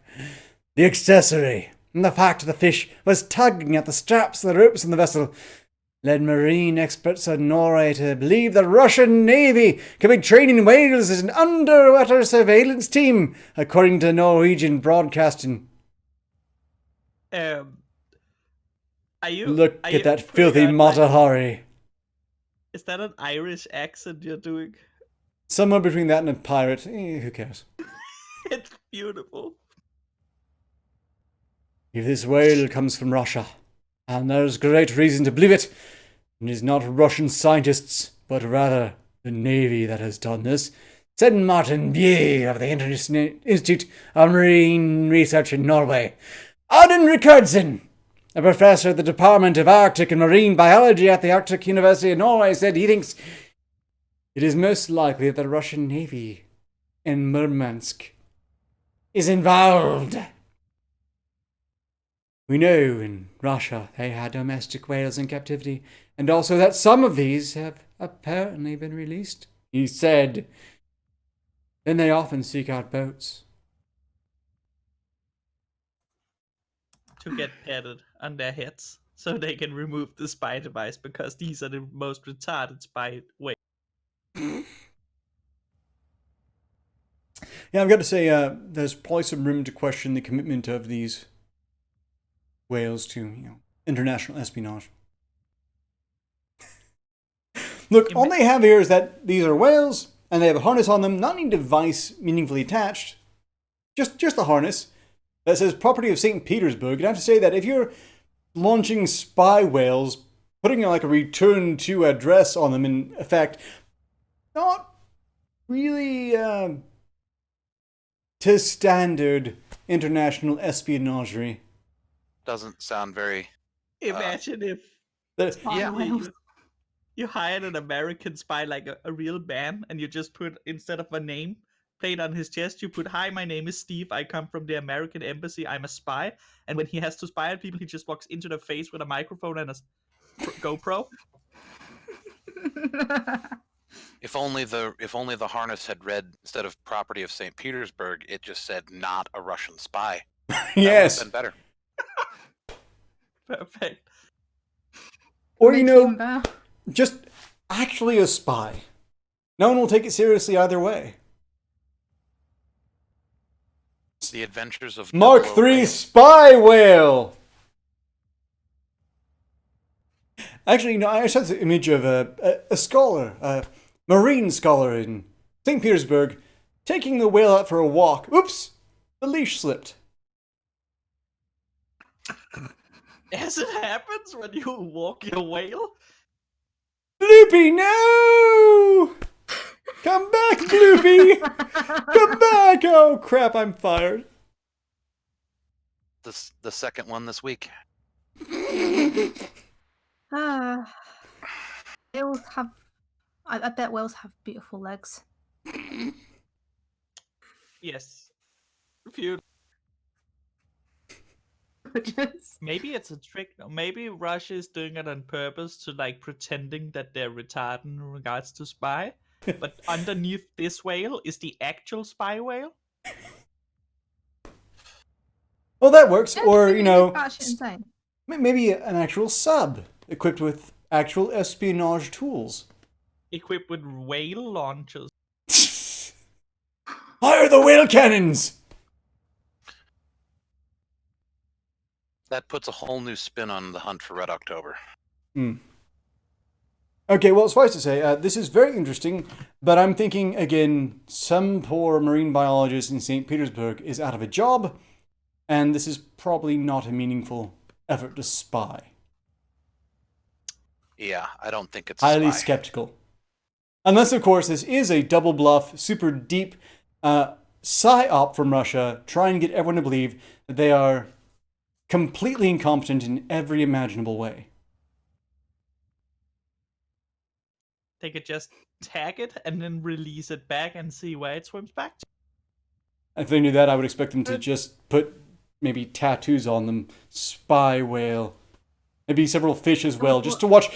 Speaker 1: The accessory, and the fact the fish was tugging at the straps of the ropes in the vessel, led marine experts of Norway to believe the Russian Navy could be training whales as an underwater surveillance team, according to Norwegian broadcasting.
Speaker 4: Are you?
Speaker 1: Look
Speaker 4: are
Speaker 1: at
Speaker 4: you
Speaker 1: that
Speaker 4: putting
Speaker 1: filthy
Speaker 4: on, like,
Speaker 1: Matahari.
Speaker 4: Is that an Irish accent you're doing?
Speaker 1: Somewhere between that and a pirate. Who cares?
Speaker 4: It's beautiful.
Speaker 1: If this whale comes from Russia, and there's great reason to believe it, it is not Russian scientists, but rather the Navy that has done this, said Martin Bie of the International Institute of Marine Research in Norway. Audun Rikardsen, a professor at the Department of Arctic and Marine Biology at the Arctic University of Norway, said he thinks it is most likely that the Russian Navy in Murmansk is involved. We know in Russia they had domestic whales in captivity, and also that some of these have apparently been released, he said. Then they often seek out boats.
Speaker 4: To get petted on their heads so they can remove the spy device because these are the most retarded spy whales.
Speaker 1: Yeah, I've got to say, there's probably some room to question the commitment of these whales to, international espionage. Look, all they have here is that these are whales, and they have a harness on them, not any device meaningfully attached, just a harness that says property of St. Petersburg. And I have to say that if you're launching spy whales, putting like a return to address on them in effect, not really to standard international espionage.
Speaker 3: Doesn't sound very.
Speaker 4: Imagine if
Speaker 2: Spy whales.
Speaker 4: you hired an American spy, like a real man, and you just put, instead of a name plate on his chest, you put, "Hi, my name is Steve. I come from the American embassy. I'm a spy." And when he has to spy on people, he just walks into their face with a microphone and a GoPro.
Speaker 3: If only the harness had read, instead of property of St. Petersburg, it just said not a Russian spy.
Speaker 1: Yes.
Speaker 3: That would have been better.
Speaker 4: Perfect.
Speaker 1: Or,
Speaker 2: Make him better.
Speaker 1: just actually a spy. No one will take it seriously either way.
Speaker 3: The Adventures of
Speaker 1: Mark
Speaker 3: Double O
Speaker 1: III
Speaker 3: Whale.
Speaker 1: Spy Whale! Actually, I saw this image of a scholar, a marine scholar in St. Petersburg, taking the whale out for a walk. Oops! The leash slipped.
Speaker 4: As it happens when you walk your whale.
Speaker 1: Bloopy, no! Come back, Bloopy! Come back! Oh crap, I'm fired.
Speaker 3: The second one this week.
Speaker 2: Whales have. I bet whales have beautiful legs.
Speaker 4: Yes. Few. Maybe it's a trick. Maybe Russia is doing it on purpose to, like, pretending that they're retarded in regards to spy. But underneath this whale is the actual spy whale.
Speaker 1: Well, that works.
Speaker 2: Yeah,
Speaker 1: Or,
Speaker 2: it's batshit insane.
Speaker 1: maybe an actual sub equipped with actual espionage tools.
Speaker 4: Equipped with whale launchers.
Speaker 1: Fire the whale cannons!
Speaker 3: That puts a whole new spin on the hunt for Red October.
Speaker 1: Okay, well, suffice to say, this is very interesting, but I'm thinking, again, some poor marine biologist in St. Petersburg is out of a job, and this is probably not a meaningful effort to spy.
Speaker 3: Yeah, I don't think it's
Speaker 1: Highly
Speaker 3: a spy.
Speaker 1: skeptical. Unless, of course, this is a double bluff, super deep psy-op from Russia, trying to get everyone to believe that they are completely incompetent in every imaginable way.
Speaker 4: They could just tag it and then release it back and see where it swims back to.
Speaker 1: If they knew that, I would expect them to just put maybe tattoos on them. Spy whale. Maybe several fish as well, just to watch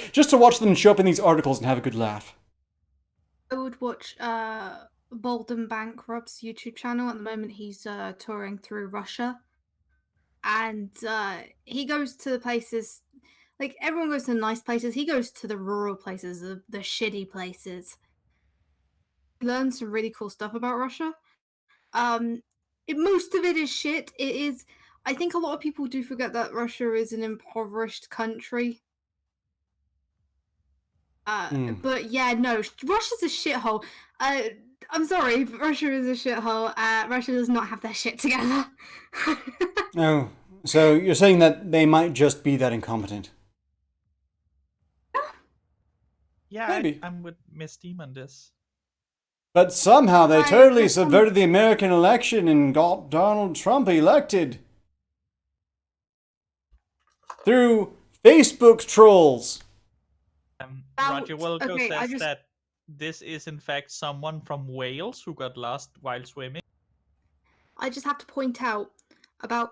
Speaker 1: them show up in these articles and have a good laugh.
Speaker 2: I would watch Bolden Bankrupt's YouTube channel. At the moment, he's touring through Russia, and he goes to places Like, everyone goes to the nice places. He goes to the rural places, the shitty places. Learn some really cool stuff about Russia. Most of it is shit. It is. I think a lot of people do forget that Russia is an impoverished country. But yeah, no, Russia's a shithole. I'm sorry, Russia is a shithole. Russia does not have their shit together.
Speaker 1: Oh, so you're saying that they might just be that incompetent?
Speaker 4: Yeah,
Speaker 1: Maybe.
Speaker 4: I'm with Miss Team on this.
Speaker 1: But somehow they
Speaker 2: I-
Speaker 1: totally
Speaker 2: that's some-
Speaker 1: subverted the American election and got Donald Trump elected. Through Facebook trolls.
Speaker 4: Roger Wilco
Speaker 2: okay,
Speaker 4: says that this is in fact someone from Wales who got lost while swimming.
Speaker 2: I just have to point out about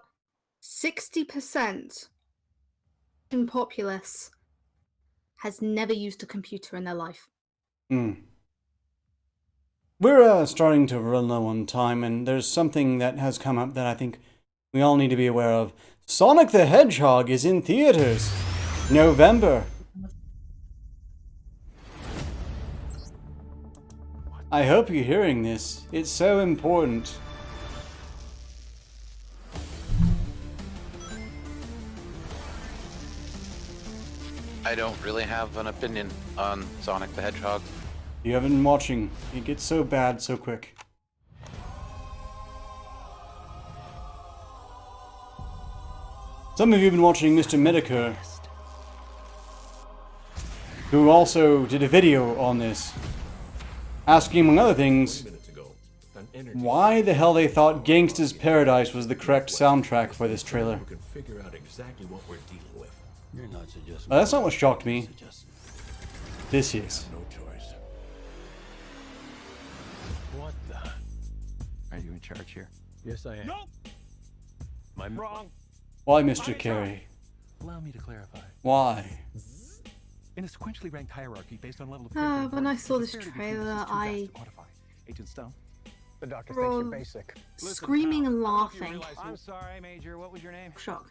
Speaker 2: 60% in populace has never used a computer in their life.
Speaker 1: We're starting to run low on time, and there's something that has come up that I think we all need to be aware of. Sonic the Hedgehog is in theaters. November. I hope you're hearing this. It's so important.
Speaker 3: I don't really have an opinion on Sonic the Hedgehog.
Speaker 1: You haven't been watching. It gets so bad so quick. Some of you have been watching Mr. Medicare, who also did a video on this, asking, among other things, why the hell they thought Gangsta's Paradise was the correct soundtrack for this trailer. Well, that's not what shocked me. This is.
Speaker 7: What the? Are you in charge here? Yes, I am. Nope. I'm wrong.
Speaker 1: Why, Mr. Carey?
Speaker 7: Allow me to clarify.
Speaker 1: Why?
Speaker 7: In a sequentially ranked hierarchy based on level of
Speaker 2: When I saw this trailer, I
Speaker 7: Agent Stone.
Speaker 8: The doctor thinks you're basic.
Speaker 2: screaming and laughing.
Speaker 8: I'm sorry, Major. What was your name?
Speaker 2: Shock.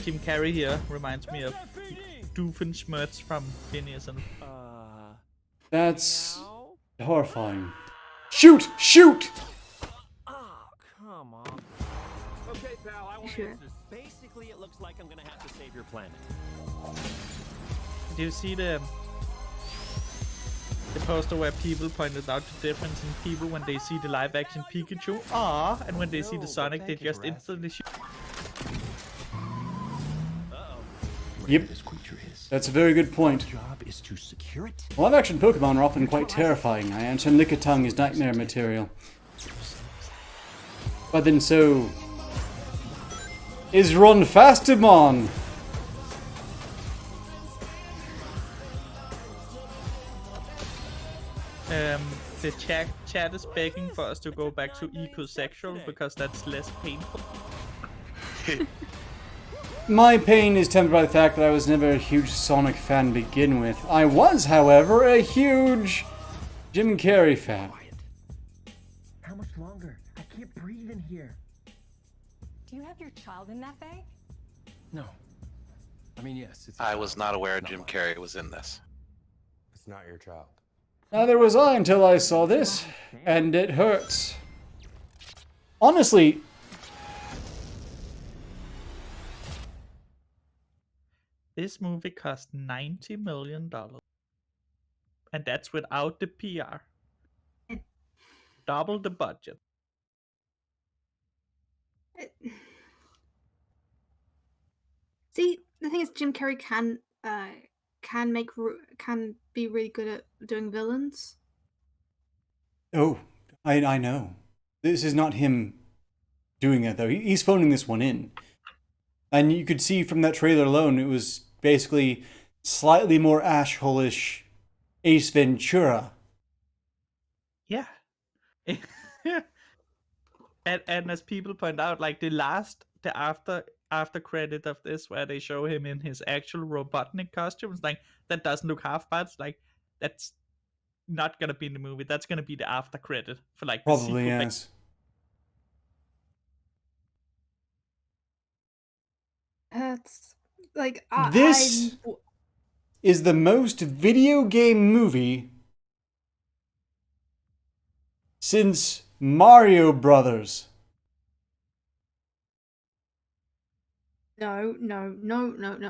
Speaker 4: Jim Carrey here reminds me of Doofenshmirtz from Phineas and
Speaker 1: That's horrifying. Shoot! Shoot!
Speaker 8: Oh, come on. Okay, pal, I want
Speaker 2: Sure.
Speaker 8: answers. Basically, it looks like I'm gonna have to save your planet.
Speaker 4: Do you see the poster where people pointed out the difference in people when they see the live action Pikachu? And when they see the Sonic, they just instantly shoot.
Speaker 1: Yep.
Speaker 7: This creature is.
Speaker 1: That's a very good point.
Speaker 7: Job is to secure it.
Speaker 1: Live action Pokemon are often quite terrifying. I answer Lickitung is nightmare material. But then so is Ronfastimon.
Speaker 4: The chat is begging for us to go back to ecosexual because that's less painful.
Speaker 1: My pain is tempered by the fact that I was never a huge Sonic fan to begin with. I was, however, a huge Jim Carrey fan.
Speaker 8: How much longer? I can't breathe in here.
Speaker 9: Do you have your child in that bag?
Speaker 7: No. I mean, yes. It's
Speaker 3: I was not aware Jim Carrey was in this.
Speaker 8: It's not your child.
Speaker 1: Neither was I until I saw this, and it hurts. Honestly,
Speaker 4: This movie cost $90 million. And that's without the PR. Double the budget.
Speaker 2: See, the thing is, Jim Carrey can be really good at doing villains.
Speaker 1: oh, I know. This is not him doing that, though. He's phoning this one in. And you could see from that trailer alone, it was basically slightly more ashhole-ish Ace Ventura.
Speaker 4: Yeah. and as people point out, like the after credit of this where they show him in his actual Robotnik costumes, like that doesn't look half bad. It's like that's not gonna be in the movie. That's gonna be the after credit for like the
Speaker 1: Probably,
Speaker 4: sequel.
Speaker 1: yes.
Speaker 2: That's like
Speaker 1: This is the most video game movie since Mario Brothers.
Speaker 2: No.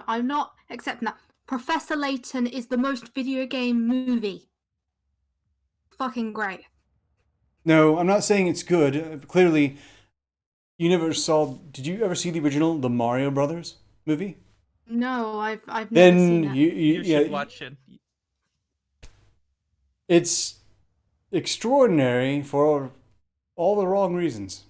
Speaker 2: I'm not accepting that. Professor Layton is the most video game movie. Fucking great.
Speaker 1: No, I'm not saying it's good. Clearly, you never saw. Did you ever see the original, the Mario Brothers movie?
Speaker 2: No, I've never
Speaker 1: Then
Speaker 2: seen it.
Speaker 4: You should watch it.
Speaker 1: It's extraordinary for all the wrong reasons.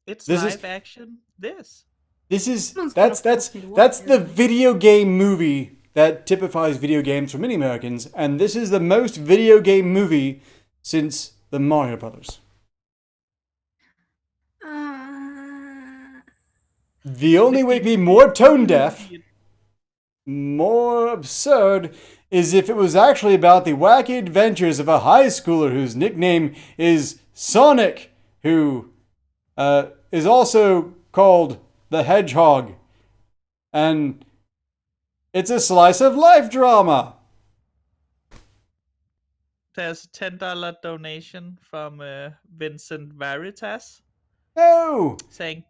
Speaker 4: It's
Speaker 1: This
Speaker 4: live
Speaker 1: is-
Speaker 4: action. This.
Speaker 1: This is
Speaker 2: Someone's
Speaker 1: that's
Speaker 2: gotta
Speaker 1: that's
Speaker 2: force me to watch
Speaker 1: that's
Speaker 2: it.
Speaker 1: the video game movie that typifies video games for many Americans, and this is the most video game movie since the Mario Brothers. The only way to be more tone deaf, more absurd, is if it was actually about the wacky adventures of a high schooler whose nickname is Sonic, who is also called the Hedgehog. And it's a slice of life drama.
Speaker 4: There's a $10 donation from Vincent Veritas
Speaker 1: No!
Speaker 4: saying,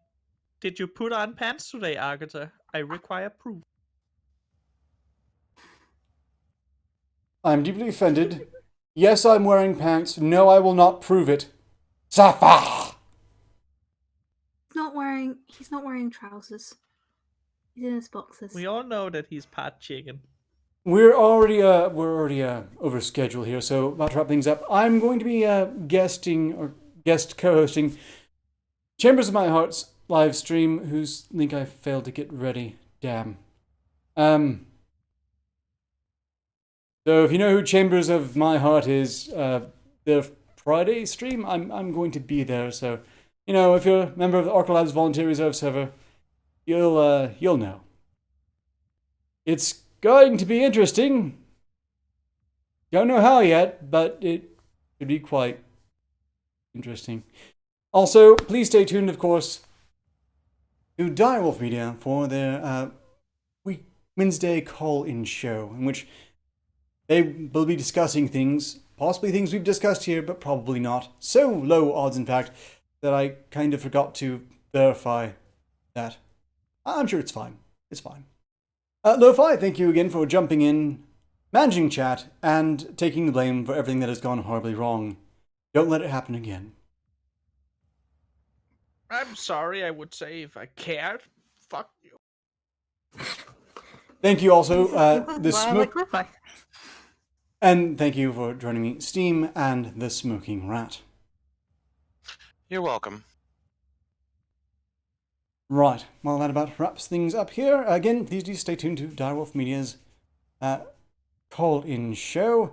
Speaker 4: "Did you put on pants today, Arketer? I require proof."
Speaker 1: I'm deeply offended. Yes, I'm wearing pants. No, I will not prove it. Safa!
Speaker 2: He's not wearing trousers. He's in his boxers.
Speaker 4: We all know that he's part chicken.
Speaker 1: We're already over schedule here, so about to wrap things up. I'm going to be guest co-hosting Chambers of My Heart's live stream, whose link I failed to get ready. Damn. So if you know who Chambers of My Heart is, their Friday stream, I'm going to be there. So, if you're a member of the Arketer Labs Volunteer Reserve server, you'll know. It's going to be interesting. Don't know how yet, but it could be quite interesting. Also, please stay tuned, of course, to Direwolf Media for their Wednesday call-in show, in which they will be discussing things, possibly things we've discussed here, but probably not. So low odds, in fact, that I kind of forgot to verify that. I'm sure it's fine. It's fine. Lo-Fi, thank you again for jumping in, managing chat, and taking the blame for everything that has gone horribly wrong. Don't let it happen again.
Speaker 4: I'm sorry, I would say, if I cared. Fuck you.
Speaker 1: Thank you also,
Speaker 2: Lo-Fi.
Speaker 1: and thank you for joining me, Steam and the Smoking Rat.
Speaker 3: You're welcome.
Speaker 1: Right, well, that about wraps things up here. Again, please do stay tuned to Direwolf Media's call-in show.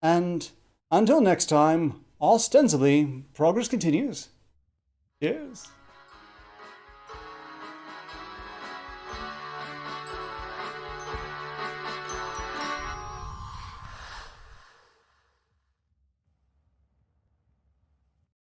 Speaker 1: And until next time, ostensibly, progress continues. Cheers.